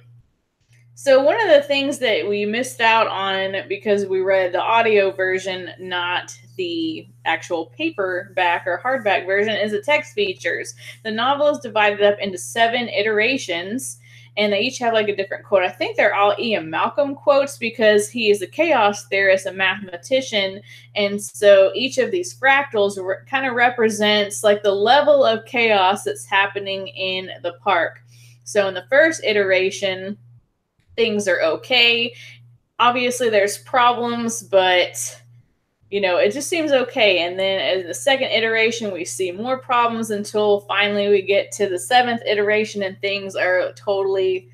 [SPEAKER 2] So one of the things that we missed out on because we read the audio version, not the actual paperback or hardback version, is the text features. The novel is divided up into 7 iterations, and they each have like a different quote. I think they're all Ian Malcolm quotes because he is a chaos theorist, a mathematician, and so each of these fractals kind of represents like the level of chaos that's happening in the park. So in the first iteration, things are okay. Obviously, there's problems, but it just seems okay. And then as the second iteration, we see more problems until finally we get to the 7th iteration, and things are totally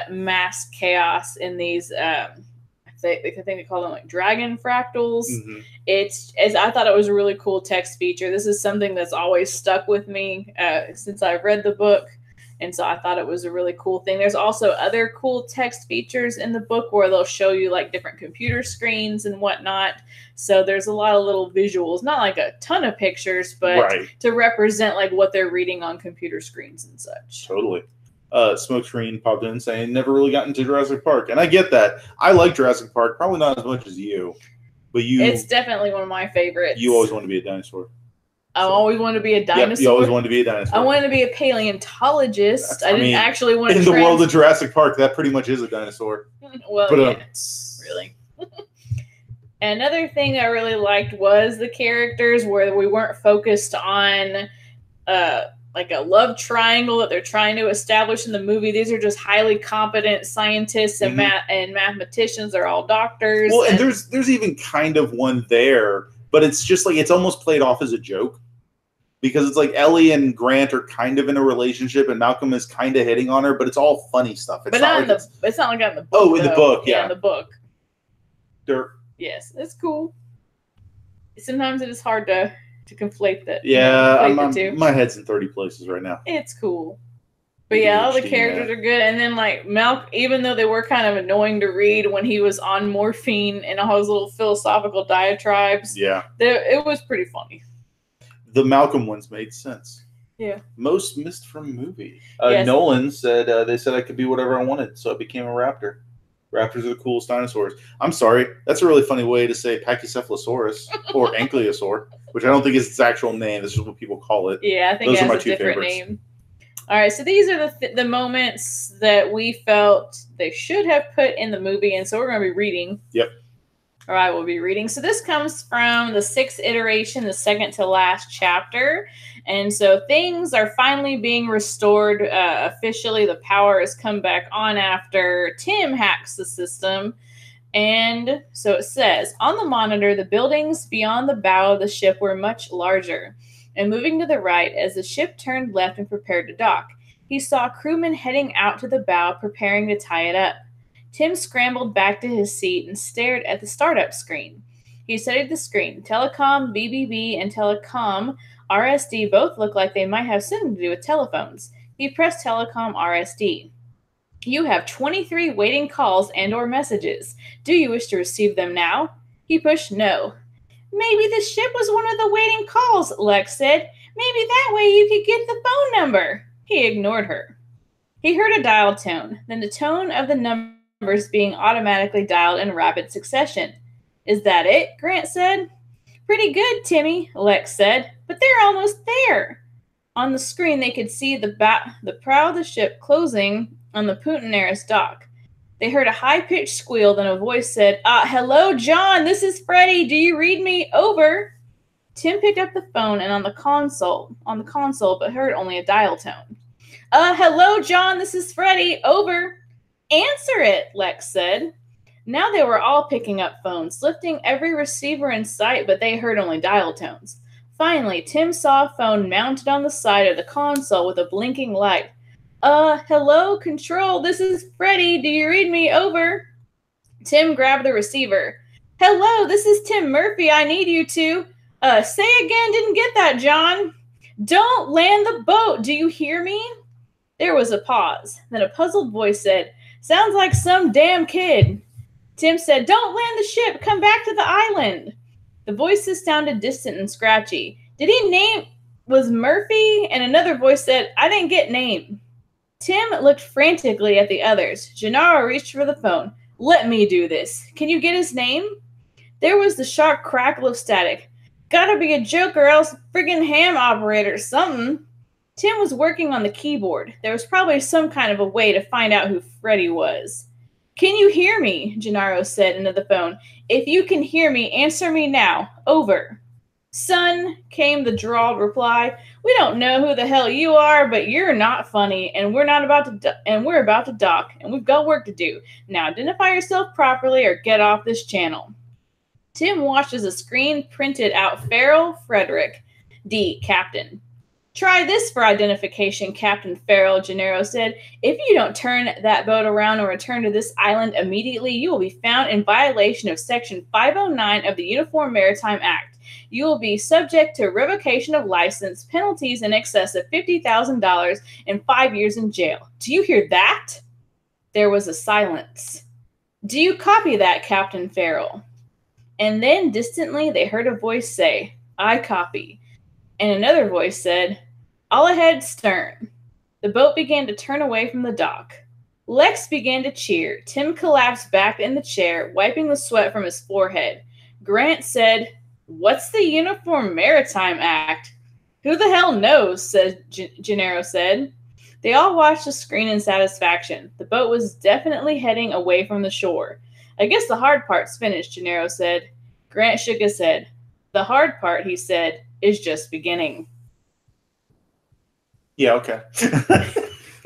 [SPEAKER 2] mass chaos in these. I think they call them like dragon fractals. I thought it was a really cool text feature. This is something that's always stuck with me since I've read the book. And so I thought it was a really cool thing. There's also other cool text features in the book where they'll show you like different computer screens and whatnot. So there's a lot of little visuals, not like a ton of pictures, but to represent like what they're reading on computer screens and such.
[SPEAKER 1] Totally. Smokescreen popped in saying, never really got into Jurassic Park. And I get that. I like Jurassic Park, probably not as much as you. But it's
[SPEAKER 2] definitely one of my favorites.
[SPEAKER 1] You always want to be a dinosaur.
[SPEAKER 2] I always wanted to be a dinosaur.
[SPEAKER 1] Yep, you always wanted to be a dinosaur.
[SPEAKER 2] I wanted to be a paleontologist. I didn't actually want to.
[SPEAKER 1] In the world of Jurassic Park, that pretty much is a dinosaur.
[SPEAKER 2] Well, really. Another thing I really liked was the characters, where we weren't focused on like a love triangle that they're trying to establish in the movie. These are just highly competent scientists and mathematicians. They're all doctors.
[SPEAKER 1] Well, and there's even kind of one there. But it's just like, it's almost played off as a joke, because it's like Ellie and Grant are kind of in a relationship and Malcolm is kind of hitting on her, but it's all funny stuff.
[SPEAKER 2] It's not like in the book.
[SPEAKER 1] Oh, in the book,
[SPEAKER 2] yeah. In the book.
[SPEAKER 1] Yes,
[SPEAKER 2] it's cool. Sometimes it is hard to conflate that.
[SPEAKER 1] Yeah, my head's in 30 places right now.
[SPEAKER 2] It's cool. But yeah, all the characters are good. And then like Malcolm, even though they were kind of annoying to read when he was on morphine and all his little philosophical diatribes, it was pretty funny.
[SPEAKER 1] The Malcolm ones made sense.
[SPEAKER 2] Yeah.
[SPEAKER 1] Most missed from movie. Nolan said they said I could be whatever I wanted, so I became a raptor. Raptors are the coolest dinosaurs. I'm sorry, that's a really funny way to say Pachycephalosaurus or Ankylosaur, which I don't think is its actual name. This is what people call it.
[SPEAKER 2] Yeah, I think it has a different name. All right, so these are the moments that we felt they should have put in the movie, and so we're going to be reading.
[SPEAKER 1] Yep.
[SPEAKER 2] All right, we'll be reading. So this comes from the 6th iteration, the second to last chapter. And so things are finally being restored officially. The power has come back on after Tim hacks the system. And so it says, on the monitor, the buildings beyond the bow of the ship were much larger. And moving to the right, as the ship turned left and prepared to dock, he saw crewmen heading out to the bow, preparing to tie it up. Tim scrambled back to his seat and stared at the startup screen. He studied the screen. Telecom, BBB, and Telecom RSD both looked like they might have something to do with telephones. He pressed Telecom RSD. You have 23 waiting calls and or messages. Do you wish to receive them now? He pushed no. Maybe the ship was one of the waiting calls, Lex said. Maybe that way you could get the phone number. He ignored her. He heard a dial tone, then the tone of the numbers being automatically dialed in rapid succession. Is that it? Grant said. Pretty good, Timmy, Lex said, but they're almost there. On the screen, they could see the prow of the ship closing on the Punta Arenas dock. They heard a high-pitched squeal, then a voice said, hello, John, this is Freddie. Do you read me? Over. Tim picked up the phone and on the console, but heard only a dial tone. Hello, John, this is Freddie. Over. Answer it, Lex said. Now they were all picking up phones, lifting every receiver in sight, but they heard only dial tones. Finally, Tim saw a phone mounted on the side of the console with a blinking light. Hello, Control, this is Freddie. Do you read me? Over. Tim grabbed the receiver. Hello, this is Tim Murphy. I need you to. Say again, didn't get that, John. Don't land the boat. Do you hear me? There was a pause. Then a puzzled voice said, sounds like some damn kid. Tim said, don't land the ship. Come back to the island. The voices sounded distant and scratchy. Did he name was Murphy? And another voice said, I didn't get name. Tim looked frantically at the others. Gennaro reached for the phone. Let me do this. Can you get his name? There was the sharp crackle of static. Gotta be a joke or else friggin' ham operator or something. Tim was working on the keyboard. There was probably some kind of a way to find out who Freddie was. Can you hear me? Gennaro said into the phone. If you can hear me, answer me now. Over. Son, came the drawled reply. We don't know who the hell you are, but you're not funny, and we're about to dock, and we've got work to do. Now identify yourself properly or get off this channel. Tim watched as a screen printed out Farrell Frederick, D, Captain. Try this for identification, Captain Farrell, Gennaro said. If you don't turn that boat around and return to this island immediately, you will be found in violation of Section 509 of the Uniform Maritime Act. You will be subject to revocation of license, penalties in excess of $50,000, and 5 years in jail. Do you hear that? There was a silence. Do you copy that, Captain Farrell? And then, distantly, they heard a voice say, I copy. And another voice said, all ahead stern. The boat began to turn away from the dock. Lex began to cheer. Tim collapsed back in the chair, wiping the sweat from his forehead. Grant said, what's the Uniform Maritime Act? Who the hell knows, Gennaro said. They all watched the screen in satisfaction. The boat was definitely heading away from the shore. I guess the hard part's finished, Gennaro said. Grant shook his head. The hard part, he said, is just beginning.
[SPEAKER 1] Yeah, okay.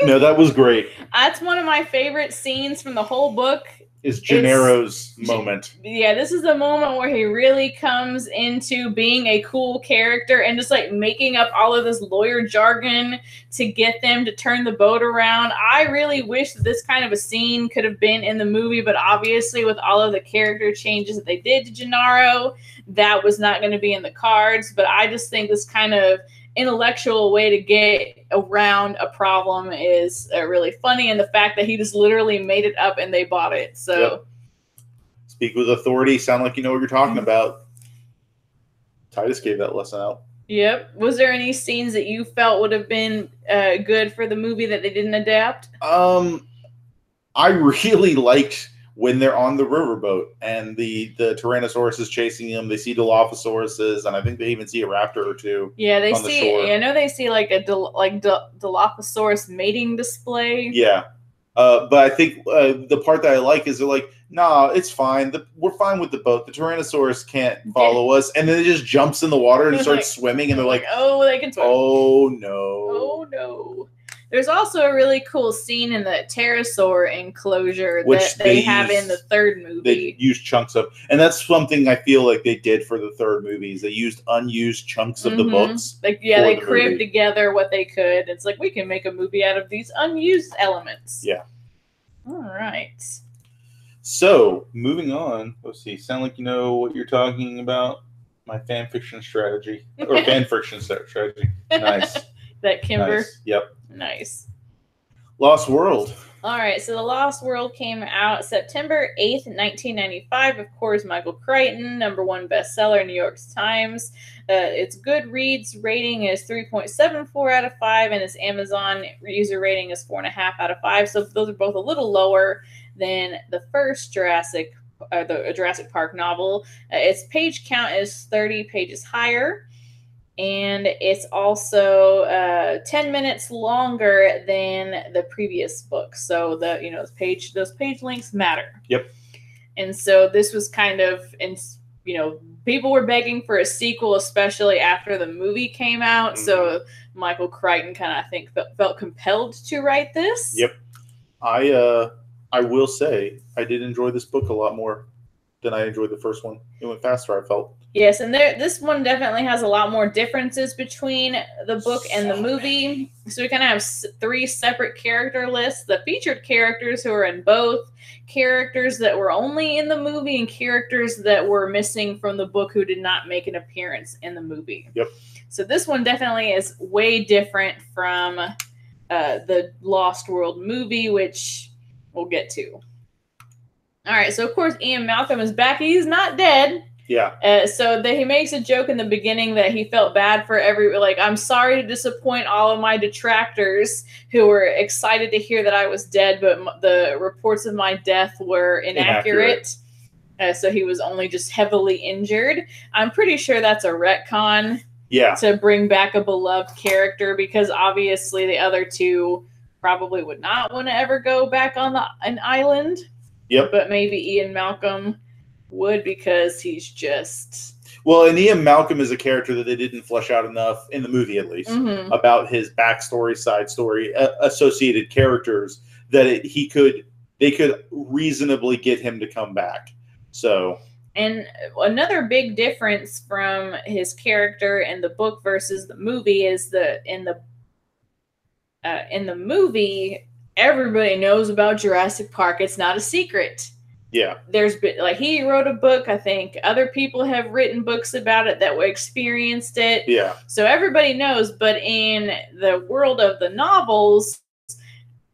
[SPEAKER 1] No, that was great.
[SPEAKER 2] That's one of my favorite scenes from the whole book.
[SPEAKER 1] Is Gennaro's moment.
[SPEAKER 2] Yeah, this is the moment where he really comes into being a cool character and just like making up all of this lawyer jargon to get them to turn the boat around. I really wish that this kind of a scene could have been in the movie, but obviously with all of the character changes that they did to Gennaro, that was not going to be in the cards. But I just think this kind of intellectual way to get around a problem is really funny, and the fact that he just literally made it up and they bought it. So
[SPEAKER 1] yep. Speak with authority, sound like you know what you're talking about. Titus gave that lesson out.
[SPEAKER 2] Yep. Was there any scenes that you felt would have been good for the movie that they didn't adapt?
[SPEAKER 1] I really liked when they're on the riverboat and the Tyrannosaurus is chasing them. They see Dilophosaurus, and I think they even see a raptor or two.
[SPEAKER 2] Yeah, they
[SPEAKER 1] on
[SPEAKER 2] see.
[SPEAKER 1] The shore.
[SPEAKER 2] I know they see like a Dilophosaurus mating display.
[SPEAKER 1] Yeah, But I think the part that I like is they're like, nah, it's fine. We're fine with the boat. The Tyrannosaurus can't follow us. And then it just jumps in the water and starts swimming. And they're like,
[SPEAKER 2] oh, they can swim.
[SPEAKER 1] Oh, no.
[SPEAKER 2] Oh, no. There's also a really cool scene in the pterosaur enclosure that they have in the third movie.
[SPEAKER 1] They use chunks of, and that's something I feel like they did for the third movie. Is they used unused chunks of the books.
[SPEAKER 2] Like they cribbed together what they could. It's like we can make a movie out of these unused elements.
[SPEAKER 1] Yeah.
[SPEAKER 2] All right.
[SPEAKER 1] So moving on. Let's see. Sound like you know what you're talking about? My fan fiction strategy or fan fiction strategy. Nice.
[SPEAKER 2] That Kimber.
[SPEAKER 1] Nice. Yep.
[SPEAKER 2] Nice.
[SPEAKER 1] Lost World.
[SPEAKER 2] All right, so The Lost World came out September 8th, 1995. Of course, Michael Crichton, #1 bestseller, New York Times. Its Goodreads rating is 3.74 out of 5, and its Amazon user rating is 4.5 out of 5. So those are both a little lower than the first Jurassic Park novel. Its page count is 30 pages higher. And it's also 10 minutes longer than the previous book. So those page links matter.
[SPEAKER 1] Yep.
[SPEAKER 2] And so this was kind of, people were begging for a sequel, especially after the movie came out. Mm-hmm. So Michael Crichton kind of, I think, felt compelled to write this.
[SPEAKER 1] Yep. I will say I did enjoy this book a lot more than I enjoyed the first one. It went faster, I felt.
[SPEAKER 2] Yes, and this one definitely has a lot more differences between the book and the movie. So we kind of have 3 separate character lists. The featured characters who are in both, characters that were only in the movie, and characters that were missing from the book who did not make an appearance in the movie.
[SPEAKER 1] Yep.
[SPEAKER 2] So this one definitely is way different from the Lost World movie, which we'll get to. All right, so of course Ian Malcolm is back. He's not dead.
[SPEAKER 1] Yeah.
[SPEAKER 2] So he makes a joke in the beginning that he felt bad for I'm sorry to disappoint all of my detractors who were excited to hear that I was dead, but the reports of my death were inaccurate. So he was only just heavily injured. I'm pretty sure that's a retcon.
[SPEAKER 1] Yeah.
[SPEAKER 2] To bring back a beloved character, because obviously the other 2 probably would not want to ever go back on an island.
[SPEAKER 1] Yep.
[SPEAKER 2] But maybe Ian Malcolm would, because he's just...
[SPEAKER 1] Well, and Ian Malcolm is a character that they didn't flesh out enough, in the movie at least, about his backstory, side story, associated characters, that they could reasonably get him to come back. So...
[SPEAKER 2] And another big difference from his character in the book versus the movie is in the movie, everybody knows about Jurassic Park. It's not a secret.
[SPEAKER 1] Yeah.
[SPEAKER 2] There's been, he wrote a book. I think other people have written books about it that experienced it.
[SPEAKER 1] Yeah.
[SPEAKER 2] So everybody knows, but in the world of the novels,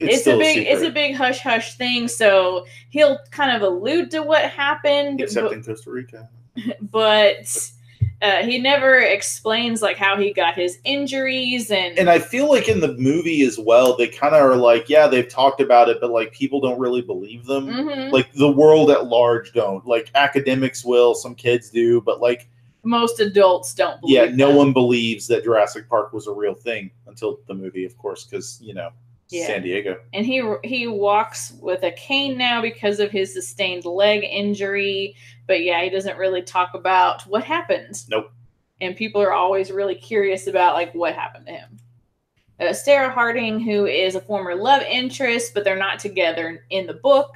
[SPEAKER 2] it's a big hush hush thing. So he'll kind of allude to what happened,
[SPEAKER 1] except in Costa Rica.
[SPEAKER 2] But he never explains how he got his injuries, and
[SPEAKER 1] I feel like in the movie as well, they kind of are like, yeah, they've talked about it, but people don't really believe them.
[SPEAKER 2] Mm-hmm.
[SPEAKER 1] The world at large don't. Academics will, some kids do, but
[SPEAKER 2] most adults don't believe.
[SPEAKER 1] Yeah, no one believes that Jurassic Park was a real thing until the movie, of course, because San Diego.
[SPEAKER 2] And he walks with a cane now because of his sustained leg injury. But yeah, he doesn't really talk about what happened.
[SPEAKER 1] Nope.
[SPEAKER 2] And people are always really curious about what happened to him. Sarah Harding, who is a former love interest, but they're not together in the book.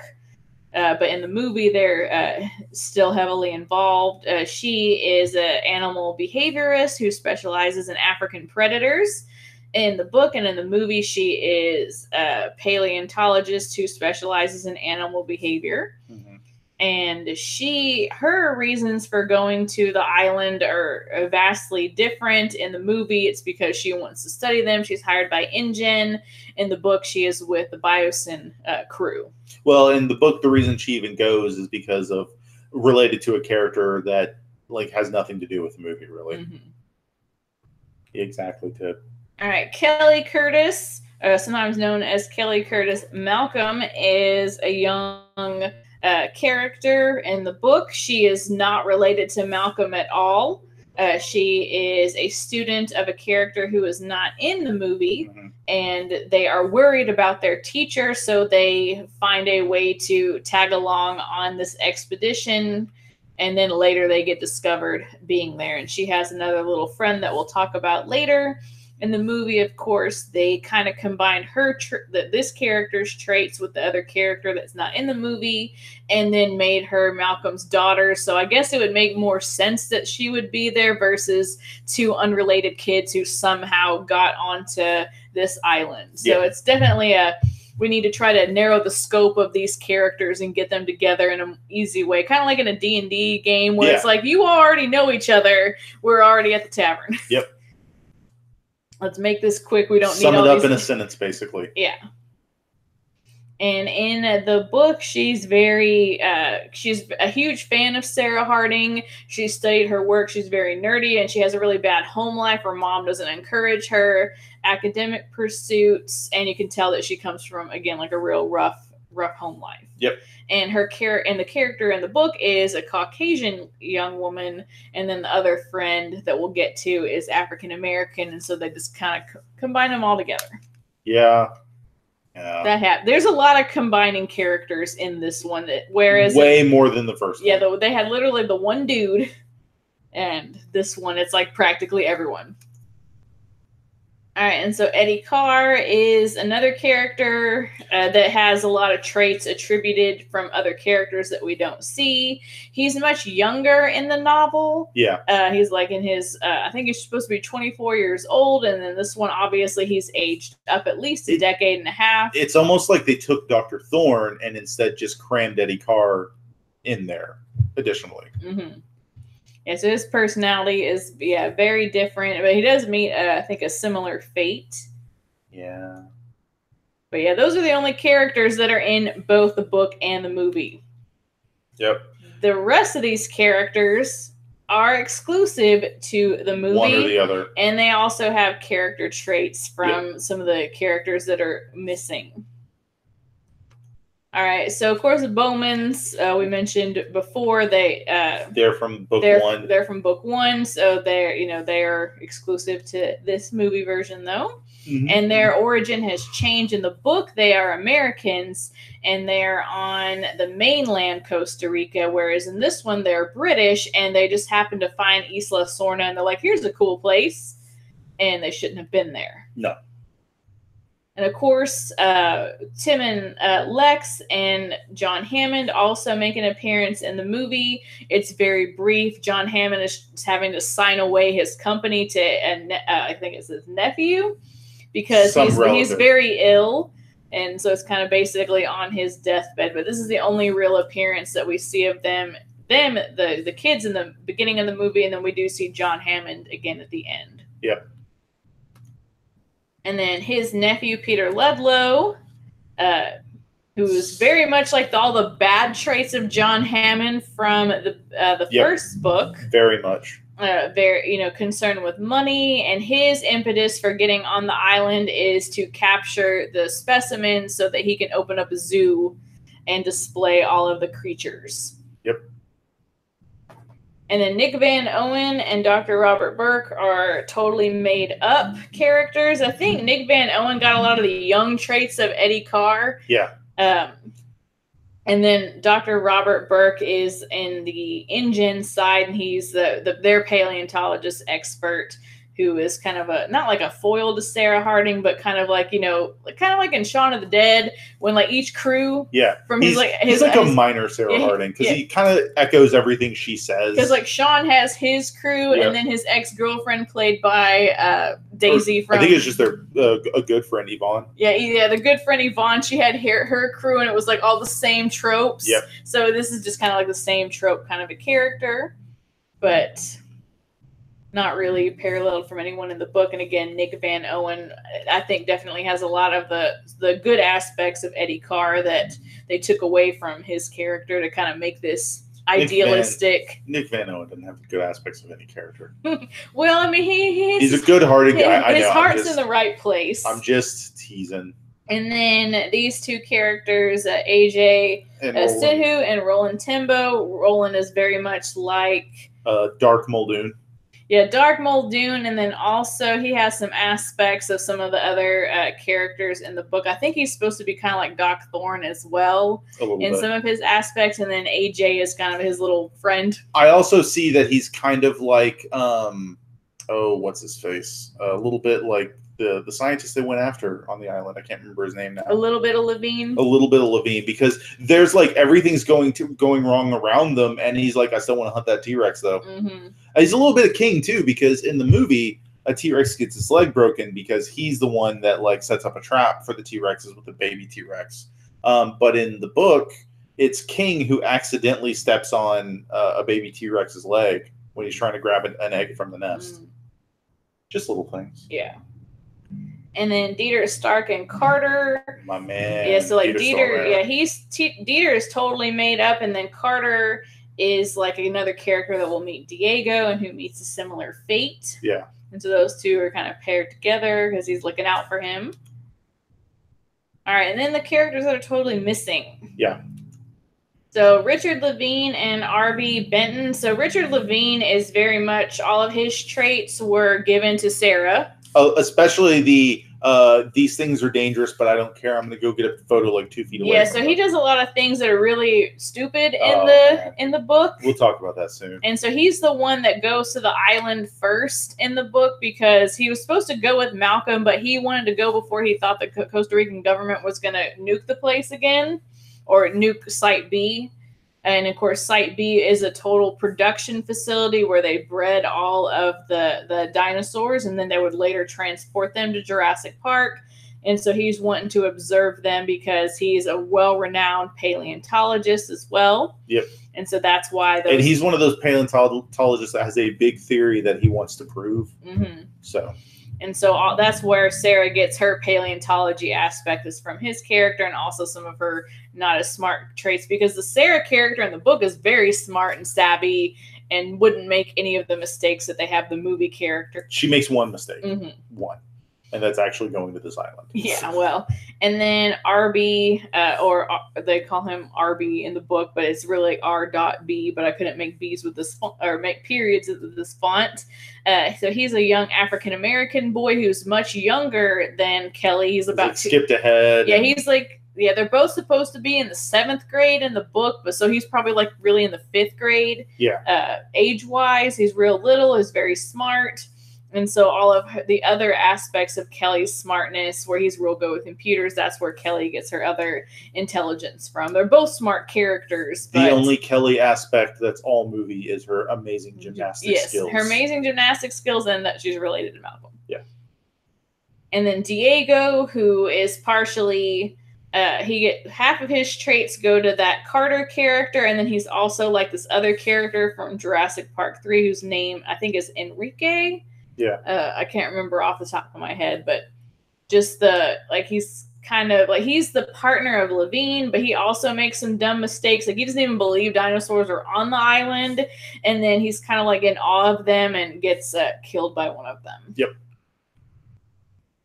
[SPEAKER 2] But in the movie, they're still heavily involved. She is an animal behaviorist who specializes in African predators. In the book and in the movie, she is a paleontologist who specializes in animal behavior. Mm-hmm. And her reasons for going to the island are vastly different. In the movie, it's because she wants to study them. She's hired by InGen. In the book, she is with the Biosyn crew. Well,
[SPEAKER 1] in the book, the reason she even goes is because of related to a character that has nothing to do with the movie, really. Mm-hmm. Exactly, Tip.
[SPEAKER 2] All right, Kelly Curtis, sometimes known as Kelly Curtis Malcolm, is a young character in the book. She is not related to Malcolm at all. She is a student of a character who is not in the movie, and they are worried about their teacher, so they find a way to tag along on this expedition, and then later they get discovered being there. And she has another little friend that we'll talk about later. In the movie, of course, they kind of combined this character's traits with the other character that's not in the movie, and then made her Malcolm's daughter. So I guess it would make more sense that she would be there versus two unrelated kids who somehow got onto this island. So it's definitely we need to try to narrow the scope of these characters and get them together in an easy way. Kind of like in a D&D game where it's like, you already know each other. We're already at the tavern.
[SPEAKER 1] Yep.
[SPEAKER 2] Let's make this quick. We don't
[SPEAKER 1] sum
[SPEAKER 2] need
[SPEAKER 1] it
[SPEAKER 2] all
[SPEAKER 1] up in a sentence, basically.
[SPEAKER 2] Yeah. And in the book, she's a huge fan of Sarah Harding. She studied her work. She's very nerdy, and she has a really bad home life. Her mom doesn't encourage her academic pursuits, and you can tell that she comes from, again, like a real rough home life.
[SPEAKER 1] Yep.
[SPEAKER 2] And the character in the book is a Caucasian young woman, and then the other friend that we'll get to is African American, and so they just kind of combine them all together.
[SPEAKER 1] Yeah.
[SPEAKER 2] There's a lot of combining characters in this one, whereas
[SPEAKER 1] way more than the first one.
[SPEAKER 2] Yeah, they had literally the one dude, and this one it's like practically everyone. All right, and so Eddie Carr is another character that has a lot of traits attributed from other characters that we don't see. He's much younger in the novel.
[SPEAKER 1] Yeah.
[SPEAKER 2] He's like in his, I think he's supposed to be 24 years old, and then this one, obviously, he's aged up at least a decade and a half.
[SPEAKER 1] It's almost like they took Dr. Thorne and instead just crammed Eddie Carr in there, additionally.
[SPEAKER 2] Mm-hmm. Yeah, so his personality is, very different. But he does meet, I think, a similar fate.
[SPEAKER 1] Yeah.
[SPEAKER 2] But yeah, those are the only characters that are in both the book and the movie.
[SPEAKER 1] Yep.
[SPEAKER 2] The rest of these characters are exclusive to the movie.
[SPEAKER 1] One or the other.
[SPEAKER 2] And they also have character traits from some of the characters that are missing. All right, so of course the Bowmans we mentioned before. They're
[SPEAKER 1] from book one.
[SPEAKER 2] They're from book one, so they're exclusive to this movie version though. Mm-hmm. And their origin has changed. In the book, they are Americans and they're on the mainland Costa Rica, whereas in this one they're British and they just happen to find Isla Sorna and they're like, here's a cool place, and they shouldn't have been there.
[SPEAKER 1] No.
[SPEAKER 2] And of course, Tim and Lex and John Hammond also make an appearance in the movie. It's very brief. John Hammond is having to sign away his company to, I think it's his nephew, because he's very ill. And so it's kind of basically on his deathbed. But this is the only real appearance that we see of them, the kids in the beginning of the movie. And then we do see John Hammond again at the end.
[SPEAKER 1] Yep.
[SPEAKER 2] And then his nephew, Peter Ludlow, who's very much like all the bad traits of John Hammond from the first book.
[SPEAKER 1] Very much.
[SPEAKER 2] Very, concerned with money. And his impetus for getting on the island is to capture the specimens so that he can open up a zoo and display all of the creatures.
[SPEAKER 1] Yep.
[SPEAKER 2] And then Nick Van Owen and Dr. Robert Burke are totally made up characters. I think Nick Van Owen got a lot of the young traits of Eddie Carr.
[SPEAKER 1] Yeah.
[SPEAKER 2] And then Dr. Robert Burke is in the InGen side, and he's their paleontologist expert who is kind of not like a foil to Sarah Harding, but kind of like, kind of like in Shaun of the Dead, when like each crew.
[SPEAKER 1] Yeah.
[SPEAKER 2] From
[SPEAKER 1] he's like a minor Sarah Harding, because he kind of echoes everything she says.
[SPEAKER 2] Because like Shaun has his crew, and then his ex-girlfriend played by Daisy from.
[SPEAKER 1] I think it's just a good friend, Yvonne.
[SPEAKER 2] Yeah, the good friend Yvonne. She had her crew, and it was like all the same tropes.
[SPEAKER 1] Yep.
[SPEAKER 2] So this is just kind of like the same trope kind of a character, but not really paralleled from anyone in the book. And again, Nick Van Owen, I think, definitely has a lot of the good aspects of Eddie Carr that they took away from his character to kind of make this idealistic.
[SPEAKER 1] Nick Van Owen doesn't have good aspects of any character.
[SPEAKER 2] Well, I mean, he's
[SPEAKER 1] a good hearted guy.
[SPEAKER 2] His heart's in the right place.
[SPEAKER 1] I'm just teasing.
[SPEAKER 2] And then these two characters, AJ Sidhu and Roland Timbo. Roland is very much like
[SPEAKER 1] Dark Muldoon.
[SPEAKER 2] Yeah, Dark Muldoon, and then also he has some aspects of some of the other characters in the book. I think he's supposed to be kind of like Doc Thorne as well in some of his aspects, and then AJ is kind of his little friend.
[SPEAKER 1] I also see that he's kind of like, what's his face? A little bit like the scientist they went after on the island. I can't remember his name now.
[SPEAKER 2] A little bit of Levine.
[SPEAKER 1] A little bit of Levine, because there's like everything's going wrong around them, and he's like, I still want to hunt that T-Rex though.
[SPEAKER 2] Mm-hmm.
[SPEAKER 1] He's a little bit of King too, because in the movie, a T-Rex gets his leg broken because he's the one that like sets up a trap for the T-Rexes with the baby T-Rex. But in the book, it's King who accidentally steps on a baby T-Rex's leg when he's trying to grab an egg from the nest. Just little things.
[SPEAKER 2] Yeah. And then Dieter, Stark, and Carter.
[SPEAKER 1] My man.
[SPEAKER 2] Yeah, so like Dieter, Dieter is totally made up, and then Carter is like another character that will meet Diego and who meets a similar fate.
[SPEAKER 1] Yeah.
[SPEAKER 2] And so those two are kind of paired together because he's looking out for him. All right, and then the characters that are totally missing.
[SPEAKER 1] Yeah.
[SPEAKER 2] So Richard Levine and R.B. Benton. So Richard Levine is very much, all of his traits were given to Sarah.
[SPEAKER 1] Especially these things are dangerous, but I don't care. I'm going to go get a photo like 2 feet away.
[SPEAKER 2] Yeah, so he does a lot of things that are really stupid in the book.
[SPEAKER 1] We'll talk about that soon.
[SPEAKER 2] And so he's the one that goes to the island first in the book because he was supposed to go with Malcolm, but he wanted to go before he thought the Costa Rican government was going to nuke the place again, or nuke Site B. And of course, Site B is a total production facility where they bred all of the dinosaurs, and then they would later transport them to Jurassic Park. And so he's wanting to observe them because he's a well-renowned paleontologist as well.
[SPEAKER 1] Yep.
[SPEAKER 2] And so that's why.
[SPEAKER 1] And he's one of those paleontologists that has a big theory that he wants to prove.
[SPEAKER 2] Mm-hmm.
[SPEAKER 1] So.
[SPEAKER 2] And so that's where Sarah gets her paleontology aspect, is from his character, and also some of her not as smart traits, because the Sarah character in the book is very smart and savvy and wouldn't make any of the mistakes that they have the movie character.
[SPEAKER 1] She makes one mistake.
[SPEAKER 2] Mm-hmm.
[SPEAKER 1] One. And that's actually going to this island.
[SPEAKER 2] Yeah, well, and then RB, or they call him RB in the book, but it's really R.B, but I couldn't make B's with this font, or make periods with this font. So he's a young African-American boy who's much younger than Kelly. He's about
[SPEAKER 1] like skipped ahead.
[SPEAKER 2] Yeah, he's like, yeah, they're both supposed to be in the 7th grade in the book, but so he's probably like really in the 5th grade.
[SPEAKER 1] Yeah.
[SPEAKER 2] Age-wise, he's real little, he's very smart. And so all of the other aspects of Kelly's smartness, where he's real good with computers, that's where Kelly gets her other intelligence from. They're both smart characters. But
[SPEAKER 1] the only Kelly aspect that's all movie is her amazing gymnastic skills.
[SPEAKER 2] Her amazing gymnastic skills, and that she's related to Malcolm.
[SPEAKER 1] Yeah.
[SPEAKER 2] And then Diego, who is partially... half of his traits go to that Carter character, and then he's also like this other character from Jurassic Park 3 whose name I think is Enrique.
[SPEAKER 1] Yeah.
[SPEAKER 2] I can't remember off the top of my head, but just he's kind of like, he's the partner of Levine, but he also makes some dumb mistakes. Like, he doesn't even believe dinosaurs are on the island, and then he's kind of like in awe of them and gets killed by one of them.
[SPEAKER 1] Yep.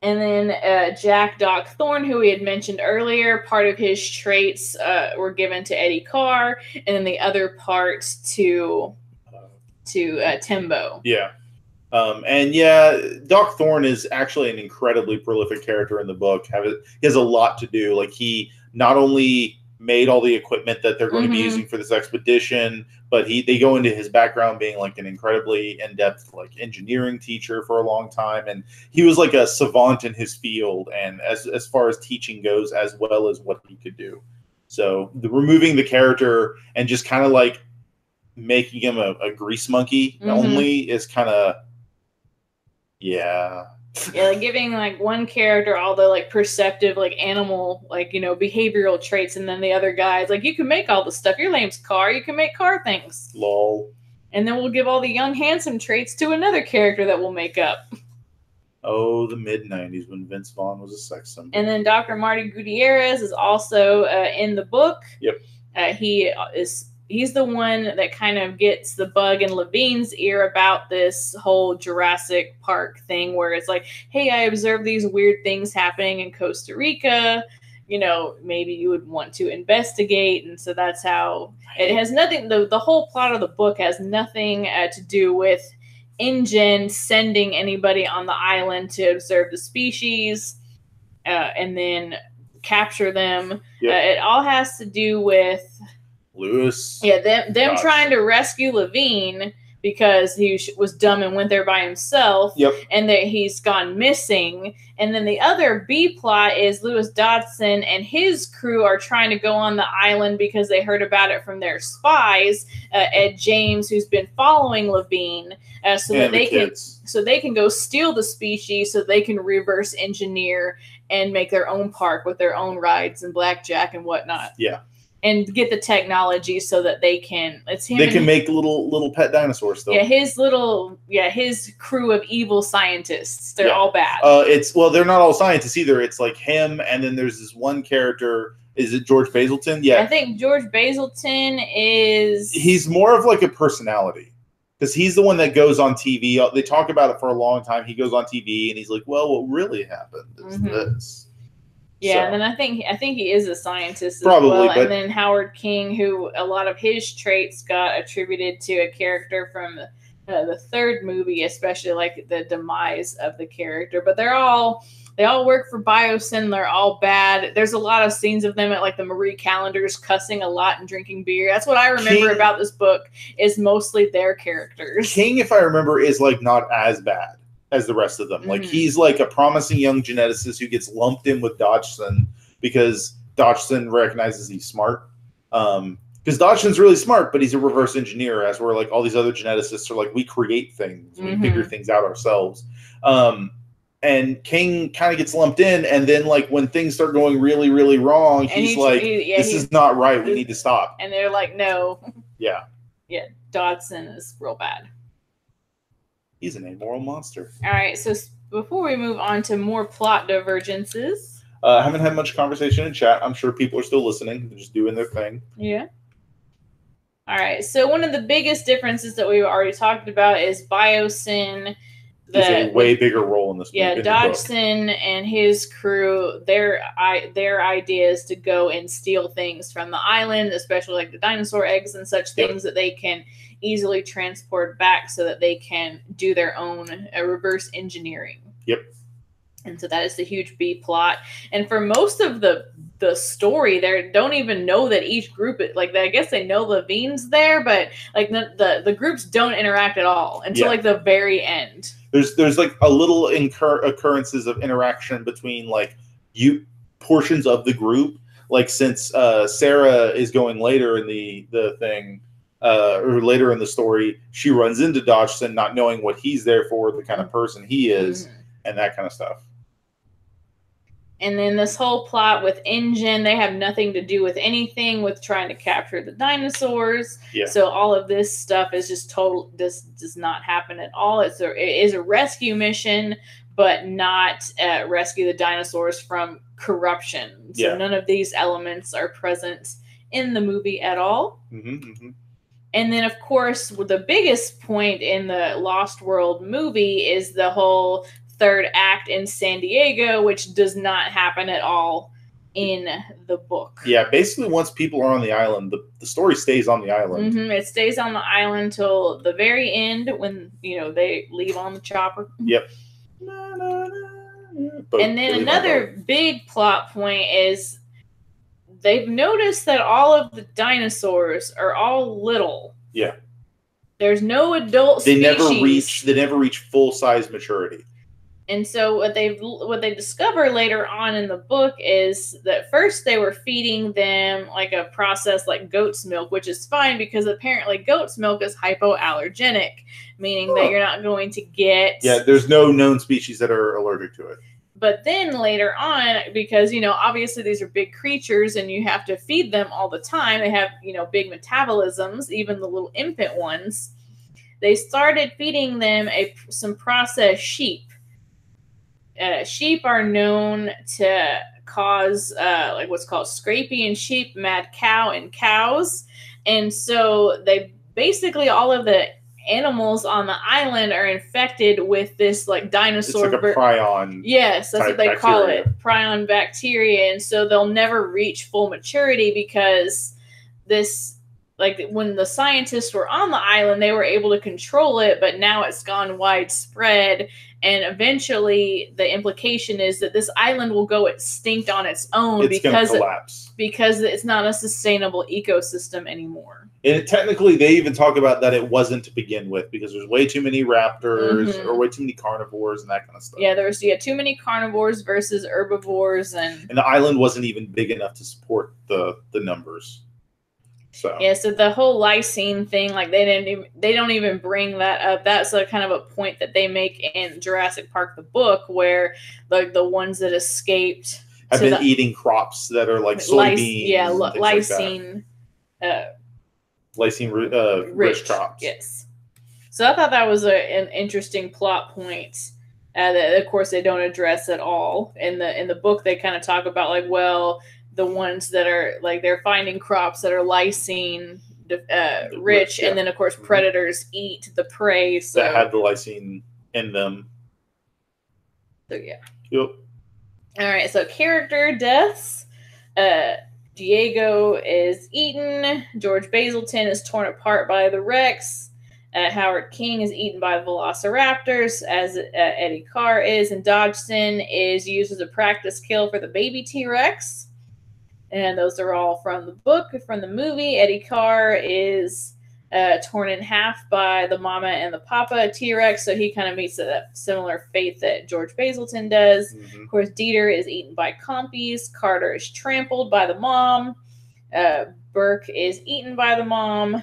[SPEAKER 2] And then Jack Doc Thorne, who we had mentioned earlier, part of his traits were given to Eddie Carr, and then the other parts to Timbo.
[SPEAKER 1] Yeah. And yeah, Doc Thorne is actually an incredibly prolific character in the book. He has a lot to do. Like, he not only made all the equipment that they're going to be using for this expedition, but they go into his background being like an incredibly in-depth like engineering teacher for a long time, and he was like a savant in his field, and as far as teaching goes, as well as what he could do. So removing the character and just kind of like making him a grease monkey only is kind of yeah, like
[SPEAKER 2] giving like one character all the like perceptive like animal like behavioral traits, and then the other guy's like, you can make all the stuff, your name's Car, you can make car things,
[SPEAKER 1] lol.
[SPEAKER 2] And then we'll give all the young handsome traits to another character that we'll make up.
[SPEAKER 1] Oh, the mid-90s when Vince Vaughn was a sex symbol.
[SPEAKER 2] And then Dr. Marty Gutierrez is also in the book.
[SPEAKER 1] Yep.
[SPEAKER 2] He's the one that kind of gets the bug in Levine's ear about this whole Jurassic Park thing, where it's like, hey, I observed these weird things happening in Costa Rica. Maybe you would want to investigate. And so that's how it has nothing. The whole plot of the book has nothing to do with InGen sending anybody on the island to observe the species and then capture them. It all has to do with
[SPEAKER 1] Lewis.
[SPEAKER 2] Yeah, them trying to rescue Levine because he was dumb and went there by himself.
[SPEAKER 1] Yep.
[SPEAKER 2] And that he's gone missing. And then the other B plot is Lewis Dodson and his crew are trying to go on the island because they heard about it from their spies, Ed James, who's been following Levine, so they can go steal the species so they can reverse engineer and make their own park with their own rides and blackjack and whatnot.
[SPEAKER 1] Yeah.
[SPEAKER 2] And get the technology so that they can.
[SPEAKER 1] They can make little pet dinosaurs still.
[SPEAKER 2] Yeah, his crew of evil scientists. They're all bad.
[SPEAKER 1] They're not all scientists either. It's like him, and then there's this one character. Is it George Basilton? Yeah,
[SPEAKER 2] I think George Basilton is.
[SPEAKER 1] He's more of like a personality because he's the one that goes on TV. They talk about it for a long time. He goes on TV and he's like, "Well, what really happened is this."
[SPEAKER 2] Yeah, and then I think he is a scientist as
[SPEAKER 1] probably,
[SPEAKER 2] well. And then Howard King, who a lot of his traits got attributed to a character from the third movie, especially like the demise of the character. But they all work for Biosyn. They're all bad. There's a lot of scenes of them at like the Marie Callender's cussing a lot and drinking beer. That's what I remember about this book is mostly their characters.
[SPEAKER 1] King, if I remember, is like not as bad as the rest of them. Like he's like a promising young geneticist who gets lumped in with Dodgson because Dodgson recognizes he's smart. Because Dodgson's really smart, but he's a reverse engineer, as we're like all these other geneticists are like, we create things, we figure things out ourselves. And King kind of gets lumped in, and then like when things start going really, really wrong, he's like, this is not right, we need to stop.
[SPEAKER 2] And they're like, no.
[SPEAKER 1] Yeah.
[SPEAKER 2] Yeah, Dodgson is real bad.
[SPEAKER 1] He's an amoral monster.
[SPEAKER 2] All right, so before we move on to more plot divergences.
[SPEAKER 1] I haven't had much conversation in chat. I'm sure people are still listening. They're just doing their thing.
[SPEAKER 2] Yeah. All right, so one of the biggest differences that we've already talked about is Biosyn.
[SPEAKER 1] There's a way bigger role in this book.
[SPEAKER 2] Yeah, Dodgson and his crew, their idea is to go and steal things from the island, especially like the dinosaur eggs and such things that they can easily transport back so that they can do their own reverse engineering.
[SPEAKER 1] Yep.
[SPEAKER 2] And so that is the huge B plot. And for most of the story, they don't even know that each group, like I guess they know Levine's there, but like the groups don't interact at all until like the very end.
[SPEAKER 1] There's like a little occurrences of interaction between like portions of the group. Like since Sarah is going later in the thing, or later in the story, she runs into Dodgson not knowing what he's there for, the kind of person he is, and that kind of stuff.
[SPEAKER 2] And then this whole plot with InGen, they have nothing to do with anything with trying to capture the dinosaurs. Yeah. So all of this stuff is just total. This does not happen at all. It is a rescue mission, but not rescue the dinosaurs from corruption. So none of these elements are present in the movie at all. And then, of course, the biggest point in the Lost World movie is the whole third act in San Diego, which does not happen at all in the book.
[SPEAKER 1] Yeah, basically once people are on the island, the story stays on the island.
[SPEAKER 2] It stays on the island till the very end when, they leave on the chopper.
[SPEAKER 1] Yep.
[SPEAKER 2] And then another big plot point is they've noticed that all of the dinosaurs are all little.
[SPEAKER 1] Yeah.
[SPEAKER 2] There's no adult species.
[SPEAKER 1] They never reach full-size maturity.
[SPEAKER 2] And so what they discover later on in the book is that first they were feeding them like a process like goat's milk, which is fine because apparently goat's milk is hypoallergenic, meaning that you're not going to get...
[SPEAKER 1] Yeah, there's no known species that are allergic to it.
[SPEAKER 2] But then later on, because, obviously these are big creatures and you have to feed them all the time. They have, big metabolisms, even the little infant ones. They started feeding them some processed sheep. Sheep are known to cause like what's called scrapie in sheep, mad cow in cows. And so they basically all of the animals on the island are infected with this like dinosaur.
[SPEAKER 1] It's like a prion.
[SPEAKER 2] Yes, that's what they call it. Prion bacteria. And so they'll never reach full maturity because this like when the scientists were on the island, they were able to control it, but now it's gone widespread. And eventually the implication is that this island will go extinct on its own because it's not a sustainable ecosystem anymore.
[SPEAKER 1] And technically, they even talk about that it wasn't to begin with because there's way too many raptors or way too many carnivores and that kind of stuff.
[SPEAKER 2] Yeah, there's too many carnivores versus herbivores, and
[SPEAKER 1] the island wasn't even big enough to support the numbers. So
[SPEAKER 2] yeah, so the whole lysine thing, like they don't even bring that up. That's a kind of a point that they make in Jurassic Park, the book, where like the ones that escaped
[SPEAKER 1] have been eating crops that are like soybeans.
[SPEAKER 2] Lysine.
[SPEAKER 1] Lysine rich crops.
[SPEAKER 2] Yes. So I thought that was an interesting plot point that, of course, they don't address at all. In the book, they kind of talk about like, well, the ones that are like they're finding crops that are lysine rich, and then of course predators eat the prey
[SPEAKER 1] that have the lysine in them.
[SPEAKER 2] So yeah.
[SPEAKER 1] Yep.
[SPEAKER 2] All right. So character deaths. Diego is eaten. George Basilton is torn apart by the Rex. Howard King is eaten by velociraptors, as Eddie Carr is. And Dodgson is used as a practice kill for the baby T-Rex. And those are all from the book. From the movie, Eddie Carr is torn in half by the mama and the papa T-Rex, so he kind of meets that similar fate that George Basilton does. Of course, Dieter is eaten by compies. Carter is trampled by the mom. Burke is eaten by the mom.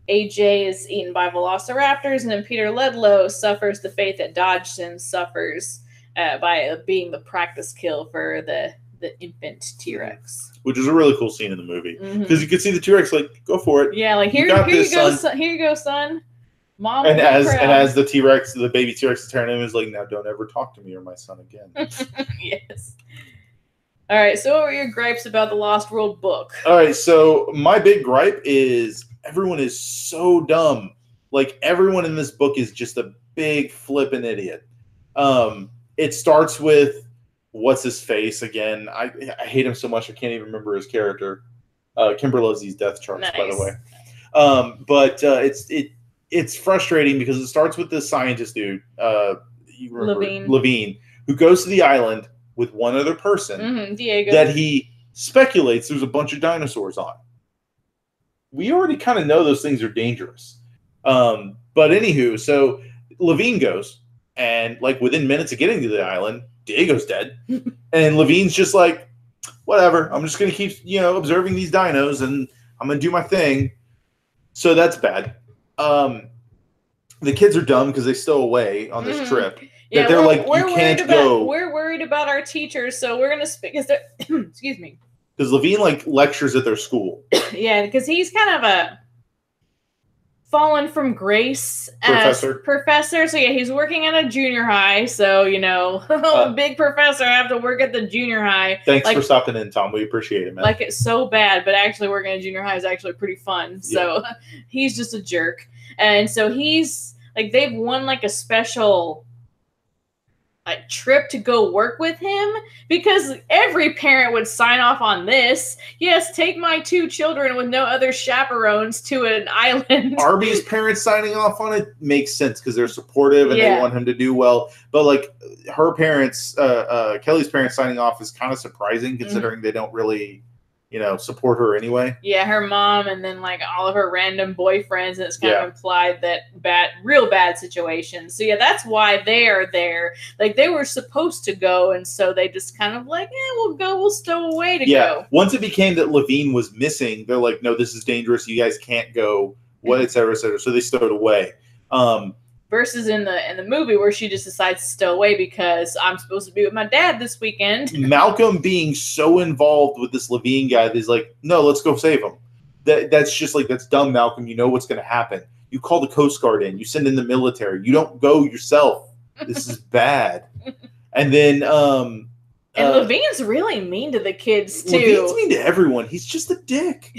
[SPEAKER 2] AJ is eaten by velociraptors, and then Peter Ledlow suffers the fate that Dodgson suffers by being the practice kill for the infant T-Rex.
[SPEAKER 1] Which is a really cool scene in the movie. Because you can see the T-Rex like, go for it.
[SPEAKER 2] Yeah, like, here you go, son. Mom.
[SPEAKER 1] And as the T-Rex, the baby T-Rex is turning him, is like, now don't ever talk to me or my son again.
[SPEAKER 2] Yes. All right, so what were your gripes about the Lost World book?
[SPEAKER 1] All right, so my big gripe is everyone is so dumb. Like, everyone in this book is just a big flippin' idiot. It starts with what's his face again? I hate him so much I can't even remember his character. Kimber loves these death charts, by the way. But it's frustrating because it starts with this scientist dude, Levine, who goes to the island with one other person,
[SPEAKER 2] Diego,
[SPEAKER 1] that he speculates there's a bunch of dinosaurs on. We already kind of know those things are dangerous. But anywho, so Levine goes, and like within minutes of getting to the island, Diego's dead. And Levine's just like, whatever, I'm just going to keep, observing these dinos and I'm going to do my thing. So that's bad. The kids are dumb because they stow away on this trip.
[SPEAKER 2] Yeah,
[SPEAKER 1] they're like, you can't go.
[SPEAKER 2] We're worried about our teachers, so we're going to speak. Excuse me.
[SPEAKER 1] Because Levine like lectures at their school.
[SPEAKER 2] Yeah, because he's kind of a fallen from grace as professor. So yeah, he's working at a junior high. So, big professor, have to work at the junior high.
[SPEAKER 1] Thanks for stopping in, Tom. We appreciate it, man.
[SPEAKER 2] Like, it's so bad, but actually working at junior high is actually pretty fun. So he's just a jerk. And so he's like, they've won like a special trip to go work with him, because every parent would sign off on this. Yes, take my 2 children with no other chaperones to an island.
[SPEAKER 1] Arby's parents signing off on it makes sense because they're supportive and they want him to do well. But like her parents, Kelly's parents signing off is kind of surprising considering they don't really, support her anyway.
[SPEAKER 2] Yeah, her mom and then like all of her random boyfriends, and it's kind of implied that real bad situations. So yeah, that's why they are there. Like, they were supposed to go, and so they just kind of like, we'll stow away to go.
[SPEAKER 1] Once it became that Levine was missing, they're like, no, this is dangerous. You guys can't go. Et cetera, et cetera. So they stowed away.
[SPEAKER 2] Versus in the movie where she just decides to stow away because I'm supposed to be with my dad this weekend.
[SPEAKER 1] Malcolm being so involved with this Levine guy that he's like, no, let's go save him. That's just like, that's dumb, Malcolm. You know what's going to happen. You call the Coast Guard in. You send in the military. You don't go yourself. This is bad. And then... and
[SPEAKER 2] Levine's really mean to the kids, too.
[SPEAKER 1] Levine's mean to everyone. He's just a dick.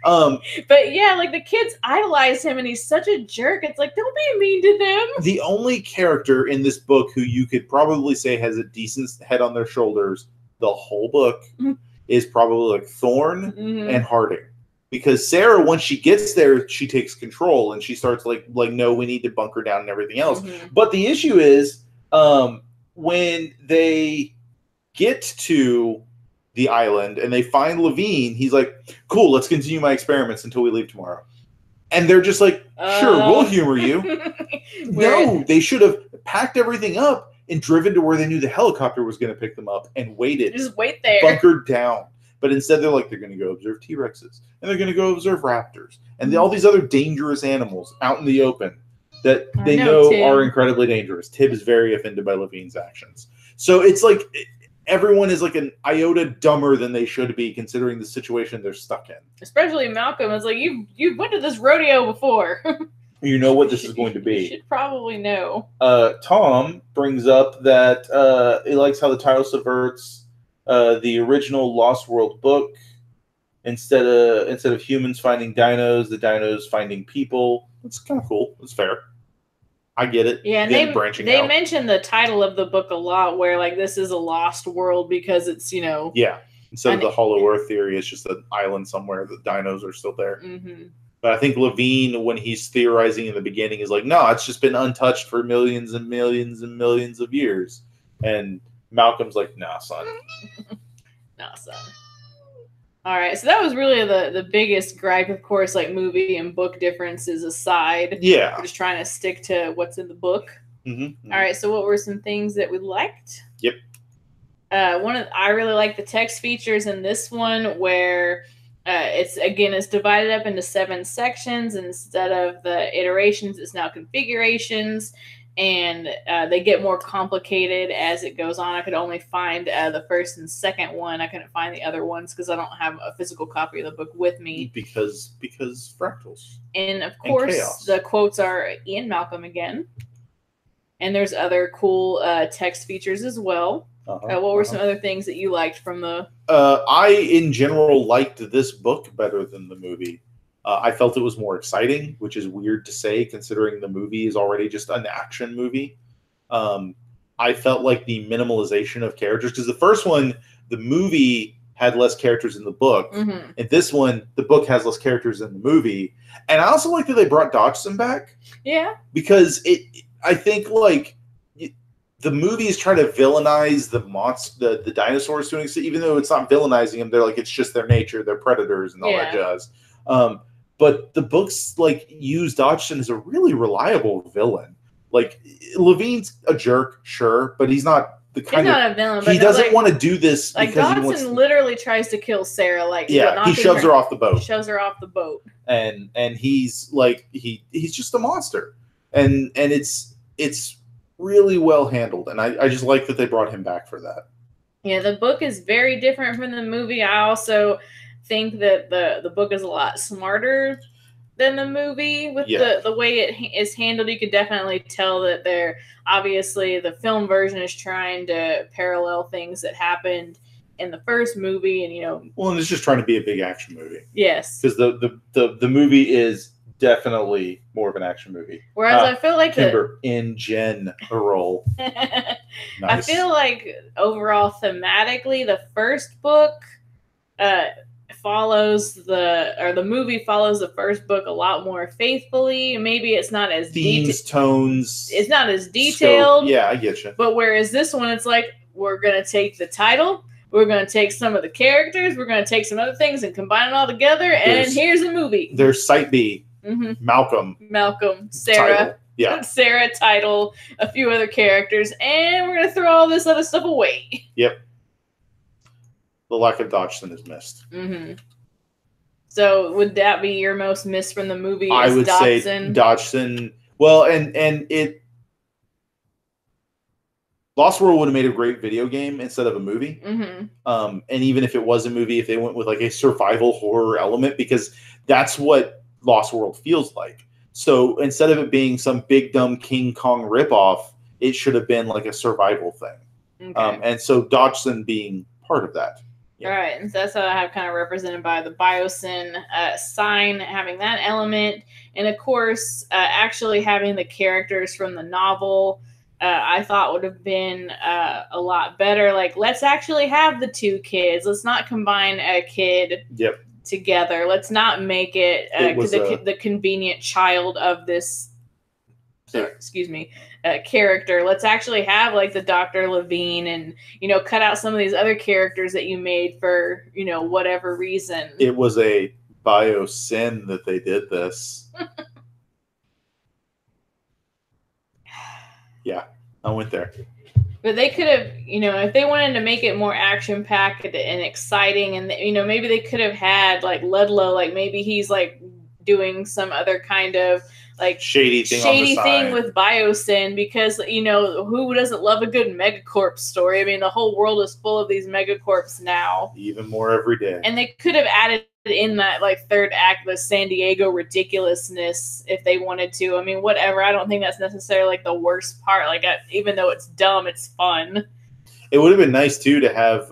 [SPEAKER 2] But yeah, like the kids idolize him and he's such a jerk. It's like, don't be mean to them.
[SPEAKER 1] The only character in this book who you could probably say has a decent head on their shoulders the whole book is probably like Thorne and Harding. because Sarah, once she gets there, she takes control and she starts like no, we need to bunker down and everything else. But the issue is when they get to the island and they find Levine, he's like, cool, let's continue my experiments until we leave tomorrow. And they're just like, sure, we'll humor you. No, they should have packed everything up and driven to where they knew the helicopter was going to pick them up and waited.
[SPEAKER 2] Just wait there.
[SPEAKER 1] Bunkered down. But instead, they're like, they're going to go observe T-Rexes. And they're going to go observe raptors. And all these other dangerous animals out in the open that they know are incredibly dangerous. Tib is very offended by Levine's actions. So it's like everyone is like an iota dumber than they should be, considering the situation they're stuck in. Especially
[SPEAKER 2] Malcolm. It's like, you went to this rodeo before.
[SPEAKER 1] You know what this is going to be.
[SPEAKER 2] You should probably know.
[SPEAKER 1] Tom brings up that he likes how the title subverts the original Lost World book. Instead of humans finding dinos, the dinos finding people. It's kind of cool. It's fair. I get it.
[SPEAKER 2] Yeah, and they mention the title of the book a lot, where like this is a lost world because it's, you know.
[SPEAKER 1] Yeah. Instead of the Hollow Earth theory, it's just an island somewhere. The dinos are still there. Mm-hmm. But I think Levine, when he's theorizing in the beginning, is like, no, it's just been untouched for millions and millions and millions of years. And Malcolm's like, nah, son.
[SPEAKER 2] Nah, son. All right, so that was really the biggest gripe, of course, like movie and book differences aside.
[SPEAKER 1] Yeah.
[SPEAKER 2] We're just trying to stick to what's in the book.
[SPEAKER 1] Mm-hmm.
[SPEAKER 2] All right, so what were some things that we liked?
[SPEAKER 1] Yep.
[SPEAKER 2] I really like the text features in this one where it's divided up into 7 sections. Instead of the iterations, it's now configurations. And they get more complicated as it goes on. I could only find the first and second one. I couldn't find the other ones because I don't have a physical copy of the book with me.
[SPEAKER 1] Because fractals.
[SPEAKER 2] And of course, the quotes are Ian Malcolm again. And there's other cool text features as well. What were some other things that you liked from the...
[SPEAKER 1] I, in general, liked this book better than the movie. I felt it was more exciting, which is weird to say considering the movie is already just an action movie. I felt like the minimalization of characters, because the first one, the movie had less characters in the book. Mm-hmm. And this one, the book has less characters in the movie. And I also like that they brought Dodgson back.
[SPEAKER 2] Yeah.
[SPEAKER 1] Because I think like the movies try to villainize the dinosaurs to an extent, even though it's not villainizing them. They're like, it's just their nature. They're predators and all that jazz. But the books like use Dodgson as a really reliable villain. Like Levine's a jerk, sure, but he's not the kind
[SPEAKER 2] of a villain.
[SPEAKER 1] He doesn't want to do this
[SPEAKER 2] like because Dodgson literally tries to kill Sarah. Like
[SPEAKER 1] he shoves her off the boat.
[SPEAKER 2] Shoves her off the boat.
[SPEAKER 1] And he's like he's just a monster. And it's really well handled. And I just like that they brought him back for that.
[SPEAKER 2] Yeah, the book is very different from the movie. I also think that the book is a lot smarter than the movie with the way it is handled. You could definitely tell that they're obviously the film version is trying to parallel things that happened in the first movie, and
[SPEAKER 1] and it's just trying to be a big action movie.
[SPEAKER 2] Yes,
[SPEAKER 1] because the movie is definitely more of an action movie.
[SPEAKER 2] Whereas I feel like
[SPEAKER 1] Kimber in general. Nice.
[SPEAKER 2] I feel like overall thematically, the first book the movie follows the first book a lot more faithfully. Maybe it's not as
[SPEAKER 1] tones.
[SPEAKER 2] It's not as detailed.
[SPEAKER 1] Scope. Yeah, I get you.
[SPEAKER 2] But whereas this one, it's like we're gonna take the title, we're gonna take some of the characters, we're gonna take some other things and combine it all together, and here's a movie.
[SPEAKER 1] There's Site B, Malcolm,
[SPEAKER 2] Sarah,
[SPEAKER 1] title. Yeah,
[SPEAKER 2] Sarah, title, a few other characters, and we're gonna throw all this other stuff away.
[SPEAKER 1] Yep. The lack of Dodgson is missed.
[SPEAKER 2] Mm-hmm. So would that be your most missed from the movie?
[SPEAKER 1] I would say Dodgson. Well, and it Lost World would have made a great video game instead of a movie. Mm-hmm. And even if it was a movie, if they went with like a survival horror element, because that's what Lost World feels like. So instead of it being some big dumb King Kong ripoff, it should have been like a survival thing. Okay. And so Dodgson being part of that.
[SPEAKER 2] Yeah. All right, and so that's how I have kind of represented by the Biosyn sign, having that element. And of course, actually having the characters from the novel, I thought would have been a lot better. Like, let's actually have the 2 kids. Let's not combine a kid together. Let's not make it, the convenient child of this. Sorry, excuse me, character. Let's actually have like the Dr. Levine and, cut out some of these other characters that you made for, whatever reason.
[SPEAKER 1] It was a bio sin that they did this. Yeah, I went there.
[SPEAKER 2] But they could have, if they wanted to make it more action packed and exciting, and maybe they could have had like Ludlow, like maybe he's like doing some other kind of like
[SPEAKER 1] shady thing
[SPEAKER 2] with Biosyn, because who doesn't love a good Megacorp story? I mean, the whole world is full of these Megacorps now,
[SPEAKER 1] even more every day.
[SPEAKER 2] And they could have added in that like third act the San Diego ridiculousness if they wanted to. I mean, whatever. I don't think that's necessarily like the worst part. Like, even though it's dumb, it's fun.
[SPEAKER 1] It would have been nice too to have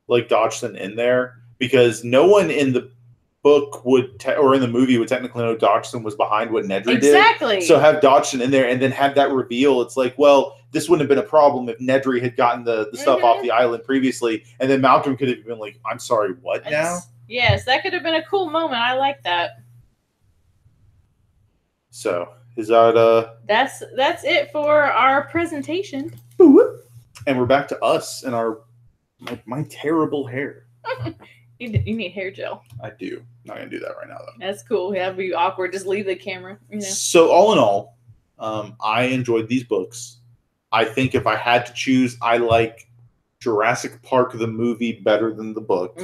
[SPEAKER 1] like Dodgson in there, because no one in the book or in the movie would technically know Dodgson was behind what Nedry did.
[SPEAKER 2] Exactly.
[SPEAKER 1] So have Dodgson in there and then have that reveal. It's like, well, this wouldn't have been a problem if Nedry had gotten the stuff off the island previously, and then Malcolm could have been like, I'm sorry, what now?
[SPEAKER 2] Yes, that could have been a cool moment. I like that.
[SPEAKER 1] So is that
[SPEAKER 2] that's it for our presentation.
[SPEAKER 1] And we're back to us and our my terrible hair.
[SPEAKER 2] You need hair gel.
[SPEAKER 1] I do. Not gonna do that right now though.
[SPEAKER 2] That's cool. That'd be awkward. Just leave the camera.
[SPEAKER 1] So all in all, I enjoyed these books. I think if I had to choose, I like Jurassic Park the movie better than the book,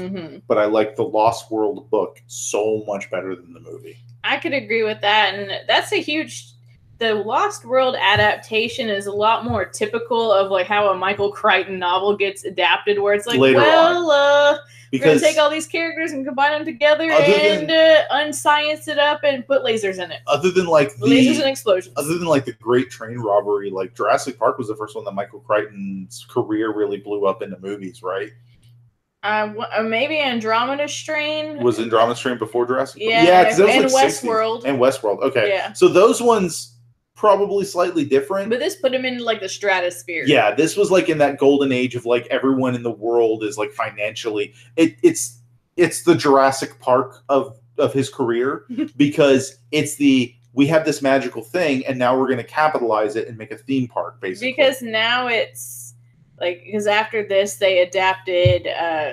[SPEAKER 1] but I like the Lost World book so much better than the movie.
[SPEAKER 2] I could agree with that, and that's a huge. The Lost World adaptation is a lot more typical of like how a Michael Crichton novel gets adapted, where it's like, we're gonna take all these characters and combine them together and unscience it up and put lasers in it.
[SPEAKER 1] Other than like
[SPEAKER 2] lasers and explosions.
[SPEAKER 1] Other than like the Great Train Robbery, like Jurassic Park was the first one that Michael Crichton's career really blew up into movies, right?
[SPEAKER 2] Maybe Andromeda Strain.
[SPEAKER 1] Was Andromeda Strain before Jurassic Park?
[SPEAKER 2] Yeah, because that was like Westworld.
[SPEAKER 1] 60s. And Westworld, okay.
[SPEAKER 2] Yeah.
[SPEAKER 1] So those ones probably slightly different.
[SPEAKER 2] But this put him in like the stratosphere.
[SPEAKER 1] Yeah, this was like in that golden age of like everyone in the world is like financially. It's the Jurassic Park of his career, because we have this magical thing and now we're going to capitalize it and make a theme park, basically. Because
[SPEAKER 2] now it's like, because after this they adapted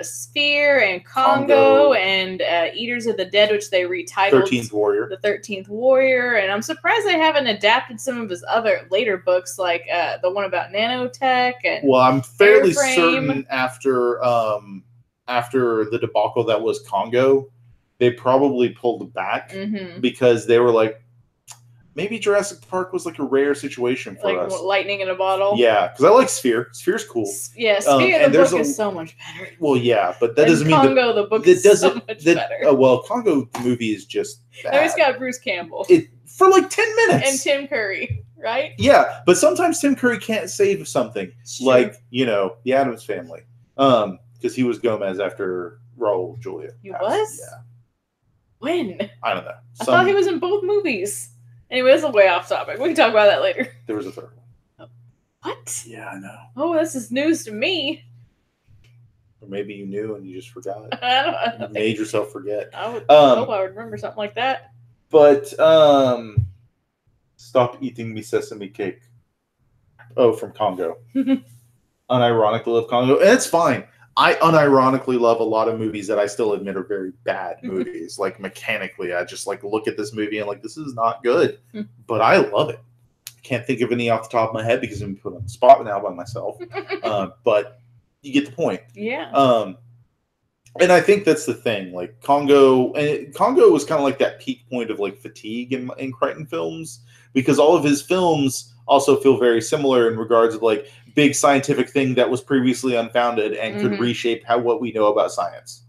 [SPEAKER 2] Sphere and Congo and Eaters of the Dead, which they retitled
[SPEAKER 1] 13th Warrior.
[SPEAKER 2] The 13th Warrior, and I'm surprised they haven't adapted some of his other later books, like the one about nanotech and
[SPEAKER 1] well, I'm fairly certain after the debacle that was Congo, they probably pulled back because they were like, maybe Jurassic Park was like a rare situation for us.
[SPEAKER 2] Like lightning in a bottle?
[SPEAKER 1] Yeah, because I like Sphere. Sphere's cool.
[SPEAKER 2] Yeah, Sphere, the book is so much better.
[SPEAKER 1] Well, yeah, but that doesn't mean
[SPEAKER 2] Congo, the book is so much better.
[SPEAKER 1] Well, Congo, the movie is just bad.
[SPEAKER 2] No, it's got Bruce Campbell.
[SPEAKER 1] For like 10 minutes.
[SPEAKER 2] And Tim Curry, right?
[SPEAKER 1] Yeah, but sometimes Tim Curry can't save something. Like, the Addams Family. Because he was Gomez after Raul Julia.
[SPEAKER 2] He was?
[SPEAKER 1] Yeah.
[SPEAKER 2] When?
[SPEAKER 1] I don't know.
[SPEAKER 2] I thought he was in both movies. Anyway, this is way off topic. We can talk about that later.
[SPEAKER 1] There was a third one.
[SPEAKER 2] What?
[SPEAKER 1] Yeah, I know.
[SPEAKER 2] Oh, this is news to me.
[SPEAKER 1] Or maybe you knew and you just forgot.
[SPEAKER 2] I don't
[SPEAKER 1] you made yourself forget.
[SPEAKER 2] I would hope I would remember something like that.
[SPEAKER 1] But stop eating me sesame cake. Oh, from Congo. Unironically love Congo. And it's fine. I unironically love a lot of movies that I still admit are very bad movies. Like, mechanically, I just like look at this movie and like, this is not good. But I love it. I can't think of any off the top of my head because I'm put on the spot now by myself. But you get the point.
[SPEAKER 2] Yeah.
[SPEAKER 1] And I think that's the thing. Like, Congo was kind of like that peak point of like fatigue in Crichton films, because all of his films also feel very similar in regards of like big scientific thing that was previously unfounded and could reshape what we know about science.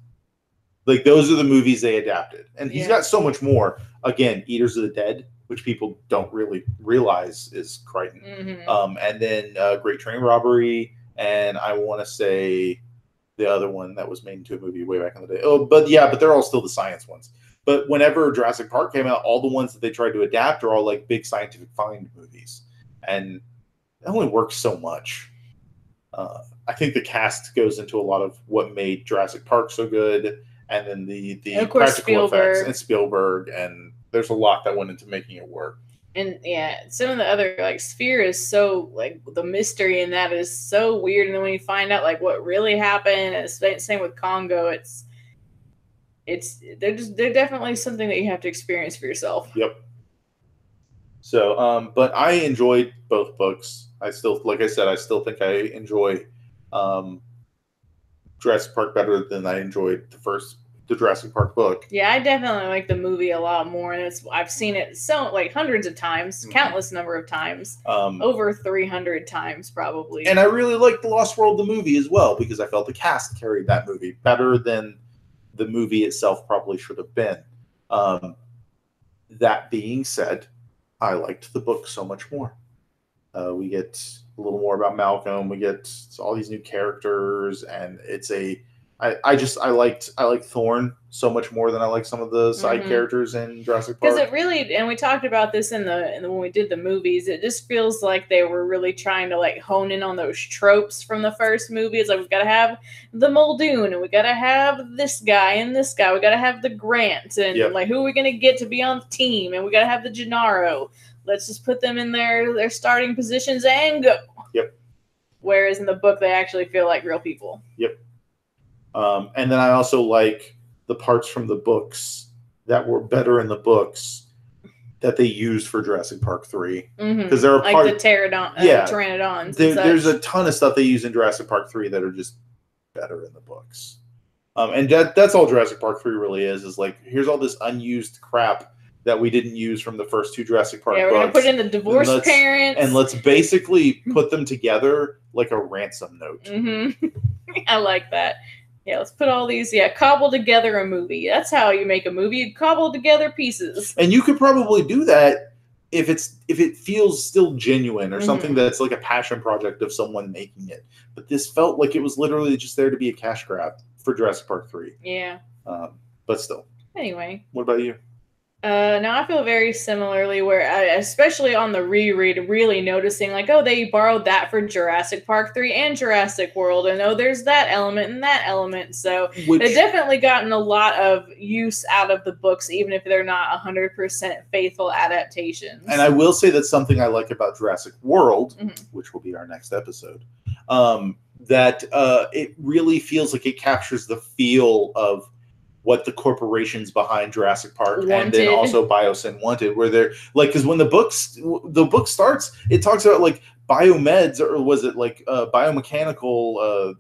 [SPEAKER 1] Like, those are the movies they adapted. And he's got so much more. Again, Eaters of the Dead, which people don't really realize is Crichton. And then Great Train Robbery, and I want to say the other one that was made into a movie way back in the day. Oh, but they're all still the science ones. But whenever Jurassic Park came out, all the ones that they tried to adapt are all like big scientific find movies. And it only works so much. I think the cast goes into a lot of what made Jurassic Park so good, and then the
[SPEAKER 2] and of course
[SPEAKER 1] practical
[SPEAKER 2] Spielberg.
[SPEAKER 1] effects and Spielberg, and there's a lot that went into making it work.
[SPEAKER 2] And yeah, some of the other like Sphere is so like the mystery in that is so weird, and then when you find out like what really happened, and same with Congo, they're definitely something that you have to experience for yourself.
[SPEAKER 1] Yep. So, but I enjoyed both books. Like I said, I still think I enjoy Jurassic Park better than I enjoyed the Jurassic Park book.
[SPEAKER 2] Yeah, I definitely like the movie a lot more, and I've seen it so like hundreds of times, countless number of times, over 300 times probably.
[SPEAKER 1] And I really liked The Lost World, the movie, as well, because I felt the cast carried that movie better than the movie itself probably should have been. That being said, I liked the book so much more. We get a little more about Malcolm. We get all these new characters, and I liked Thorne so much more than I like some of the side characters in Jurassic Park.
[SPEAKER 2] Because it really, and we talked about this when we did the movies, it just feels like they were really trying to like hone in on those tropes from the first movie. It's like, we've got to have the Muldoon, and we got to have this guy and this guy. We got to have the Grant, and like, who are we going to get to be on the team? And we got to have the Gennaro. Let's just put them in their starting positions and go. Yep. Whereas in the book, they actually feel like real people.
[SPEAKER 1] Yep. And then I also like the parts from the books that were better in the books that they used for Jurassic Park 3. Because there are
[SPEAKER 2] like the Pteranodons.
[SPEAKER 1] There's a ton of stuff they use in Jurassic Park 3 that are just better in the books. And that's all Jurassic Park 3 really is like, here's all this unused crap that we didn't use from the first two Jurassic Park books.
[SPEAKER 2] Yeah, we're going to put in the divorced parents.
[SPEAKER 1] And let's basically put them together like a ransom note.
[SPEAKER 2] I like that. Yeah, let's put all these, cobble together a movie. That's how you make a movie. You cobble together pieces.
[SPEAKER 1] And you could probably do that if it feels still genuine or something that's like a passion project of someone making it. But this felt like it was literally just there to be a cash grab for Jurassic Park 3.
[SPEAKER 2] Yeah.
[SPEAKER 1] But still.
[SPEAKER 2] Anyway.
[SPEAKER 1] What about you?
[SPEAKER 2] No, I feel very similarly, where especially on the reread, really noticing like, oh, they borrowed that for Jurassic Park 3 and Jurassic World, and oh, there's that element and that element. So they've definitely gotten a lot of use out of the books, even if they're not 100% faithful adaptations.
[SPEAKER 1] And I will say that's something I like about Jurassic World, which will be our next episode, that it really feels like it captures the feel of what the corporations behind Jurassic Park and then also Biosyn wanted, where they're like, because when the book starts, it talks about like biomeds, or was it like biomechanical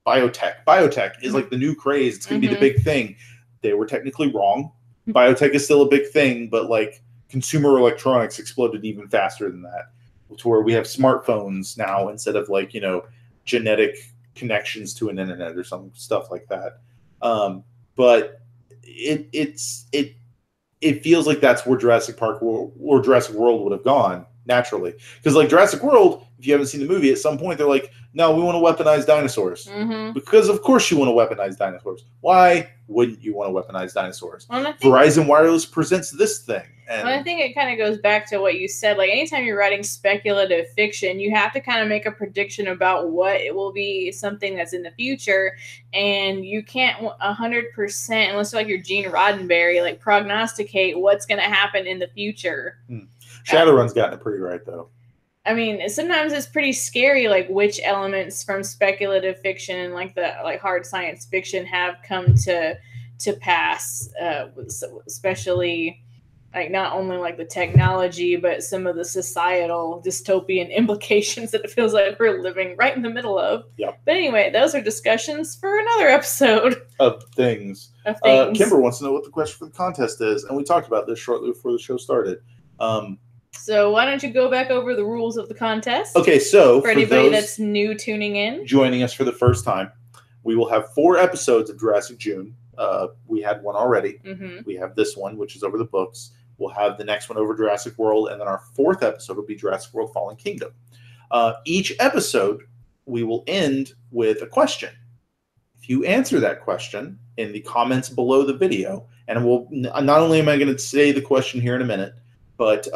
[SPEAKER 1] biotech? Biotech is like the new craze. It's going to be the big thing. They were technically wrong. Biotech is still a big thing, but like consumer electronics exploded even faster than that, to where we have smartphones now instead of like, genetic connections to an internet or some stuff like that. But it feels like that's where Jurassic Park or Jurassic World would have gone naturally. Because like Jurassic World, if you haven't seen the movie, at some point they're like, no, we want to weaponize dinosaurs. Because of course you want to weaponize dinosaurs. Why wouldn't you want to weaponize dinosaurs? Verizon Wireless presents this thing. And
[SPEAKER 2] I think it kind of goes back to what you said. Like, anytime you're writing speculative fiction, you have to kind of make a prediction about what it will be, something that's in the future. And you can't 100%, unless like you're Gene Roddenberry, like prognosticate what's going to happen in the future.
[SPEAKER 1] Shadowrun's gotten it pretty right, though.
[SPEAKER 2] I mean, sometimes it's pretty scary, like which elements from speculative fiction and like the hard science fiction have come to pass, especially like not only like the technology, but some of the societal dystopian implications that it feels like we're living right in the middle of.
[SPEAKER 1] Yep.
[SPEAKER 2] But anyway, those are discussions for another episode.
[SPEAKER 1] Of things. Kimber wants to know what the question for the contest is, and we talked about this shortly before the show started.
[SPEAKER 2] So why don't you go back over the rules of the contest?
[SPEAKER 1] Okay, so
[SPEAKER 2] for anybody that's new tuning in,
[SPEAKER 1] joining us for the first time, we will have 4 episodes of Jurassic June. We had one already. We have this one, which is over the books. We'll have the next one over Jurassic World, and then our 4th episode will be Jurassic World Fallen Kingdom. Each episode, we will end with a question. If you answer that question in the comments below the video, and not only am I going to say the question here in a minute, but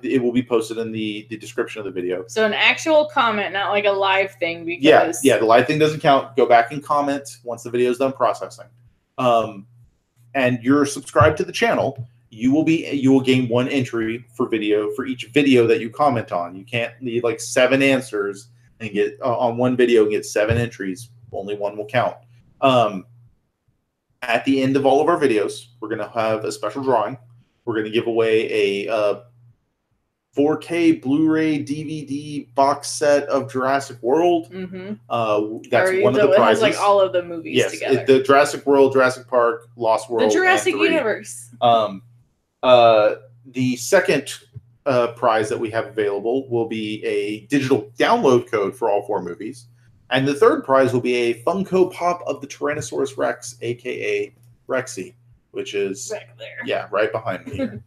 [SPEAKER 1] it will be posted in the description of the video.
[SPEAKER 2] So an actual comment, not like a live thing. Because
[SPEAKER 1] yeah, the live thing doesn't count. Go back and comment once the video is done processing. and you're subscribed to the channel, you will gain 1 entry for each video that you comment on. You can't need like 7 answers and get on one video and get 7 entries. Only 1 will count. At the end of all of our videos, we're going to have a special drawing. We're going to give away a 4K Blu-ray DVD box set of Jurassic World. That's one of the prizes. It has
[SPEAKER 2] like all of the movies together.
[SPEAKER 1] The Jurassic World, Jurassic Park, Lost World,
[SPEAKER 2] the Jurassic Universe.
[SPEAKER 1] The second prize that we have available will be a digital download code for all 4 movies. And the third prize will be a Funko Pop of the Tyrannosaurus Rex, a.k.a. Rexy, which is
[SPEAKER 2] back there.
[SPEAKER 1] Yeah, right behind me here.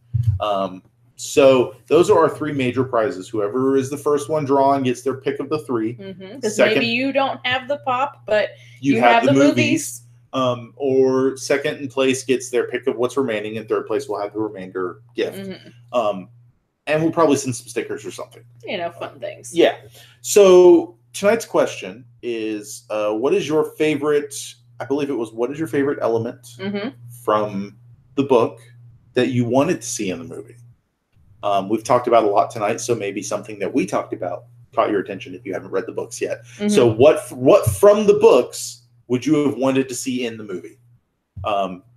[SPEAKER 1] So those are our 3 major prizes. Whoever is the first one drawn gets their pick of the 3.
[SPEAKER 2] Because maybe you don't have the pop, but you have the movies.
[SPEAKER 1] Or second in place gets their pick of what's remaining, and third place will have the remainder gift. And we'll probably send some stickers or something.
[SPEAKER 2] Fun things.
[SPEAKER 1] Yeah. So tonight's question is, what is your favorite? I believe it was, what is your favorite element from the book that you wanted to see in the movie? We've talked about a lot tonight, so maybe something that we talked about caught your attention if you haven't read the books yet. So what from the books would you have wanted to see in the movie?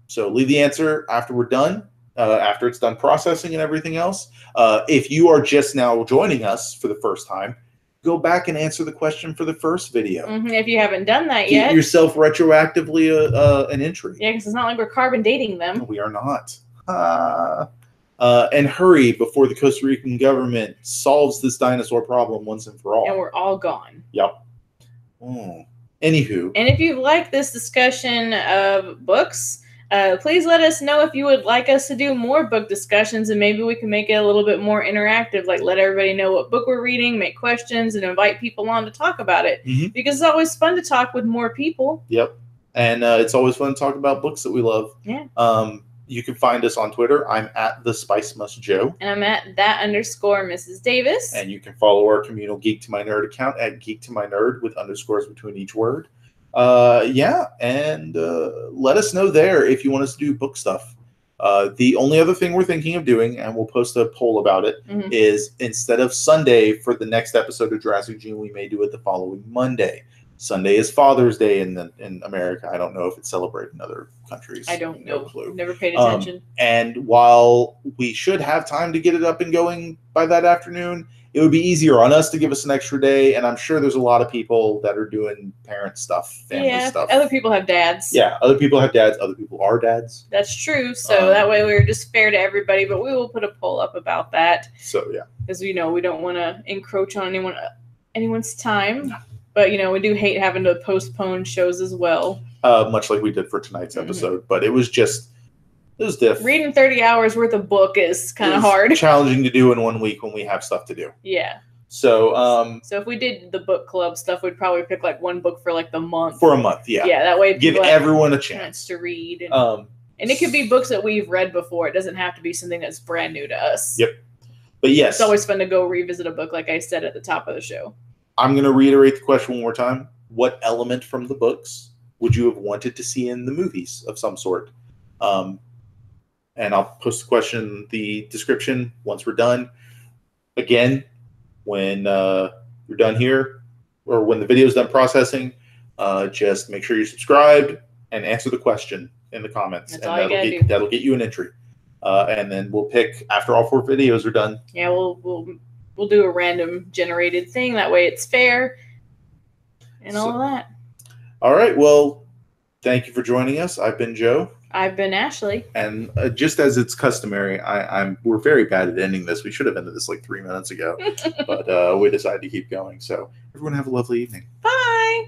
[SPEAKER 1] So leave the answer after we're done, after it's done processing and everything else. If you are just now joining us for the first time, go back and answer the question for the first video.
[SPEAKER 2] If you haven't done that yet.
[SPEAKER 1] Get yourself retroactively an entry.
[SPEAKER 2] Yeah, because it's not like we're carbon dating them.
[SPEAKER 1] We are not. And hurry before the Costa Rican government solves this dinosaur problem once and for all.
[SPEAKER 2] And we're all gone.
[SPEAKER 1] Yep. Anywho.
[SPEAKER 2] And if you like this discussion of books, please let us know if you would like us to do more book discussions, and maybe we can make it a little bit more interactive, like let everybody know what book we're reading, make questions, and invite people on to talk about it. Because it's always fun to talk with more people.
[SPEAKER 1] Yep. And it's always fun to talk about books that we love.
[SPEAKER 2] Yeah.
[SPEAKER 1] You can find us on Twitter. I'm at the Spice Must Joe.
[SPEAKER 2] And I'm at _Mrs. Davis.
[SPEAKER 1] And you can follow our communal Geek to My Nerd account at Geek to My Nerd with underscores between each word. And let us know there if you want us to do book stuff. The only other thing we're thinking of doing, and we'll post a poll about it, is instead of Sunday for the next episode of Jurassic June, we may do it the following Monday. Sunday is Father's Day in America. I don't know if it's celebrated in other countries.
[SPEAKER 2] I don't know.
[SPEAKER 1] No clue.
[SPEAKER 2] Never paid attention.
[SPEAKER 1] And while we should have time to get it up and going by that afternoon, it would be easier on us to give us an extra day. And I'm sure there's a lot of people that are doing parent stuff, family stuff.
[SPEAKER 2] Other people have dads.
[SPEAKER 1] Yeah, other people have dads. Other people are dads.
[SPEAKER 2] That's true. So that way we're just fair to everybody. But we will put a poll up about that.
[SPEAKER 1] So, yeah.
[SPEAKER 2] Because, we don't want to encroach on anyone's time. No. But, we do hate having to postpone shows as well.
[SPEAKER 1] Much like we did for tonight's episode. But it was different.
[SPEAKER 2] Reading 30 hours worth of book is kind of hard.
[SPEAKER 1] Challenging to do in 1 week when we have stuff to do.
[SPEAKER 2] Yeah.
[SPEAKER 1] So
[SPEAKER 2] if we did the book club stuff, we'd probably pick like 1 book for like the month.
[SPEAKER 1] For a month, yeah.
[SPEAKER 2] Yeah, that way
[SPEAKER 1] give everyone a chance
[SPEAKER 2] to read. And it could be books that we've read before. It doesn't have to be something that's brand new to us.
[SPEAKER 1] Yep. But yes.
[SPEAKER 2] It's always fun to go revisit a book, like I said at the top of the show.
[SPEAKER 1] I'm going to reiterate the question one more time. What element from the books would you have wanted to see in the movies of some sort? And I'll post the question in the description once we're done. Again, when you're done here, or when the video's done processing, just make sure you're subscribed and answer the question in the comments.
[SPEAKER 2] That's all you gotta do.
[SPEAKER 1] That'll get you an entry. And then we'll pick after all 4 videos are done.
[SPEAKER 2] Yeah, we'll do a random generated thing. That way it's fair and all of that.
[SPEAKER 1] All right. Well, thank you for joining us. I've been Joe.
[SPEAKER 2] I've been Ashley.
[SPEAKER 1] And just as it's customary, we're very bad at ending this. We should have ended this like 3 minutes ago, but we decided to keep going. So everyone have a lovely evening.
[SPEAKER 2] Bye.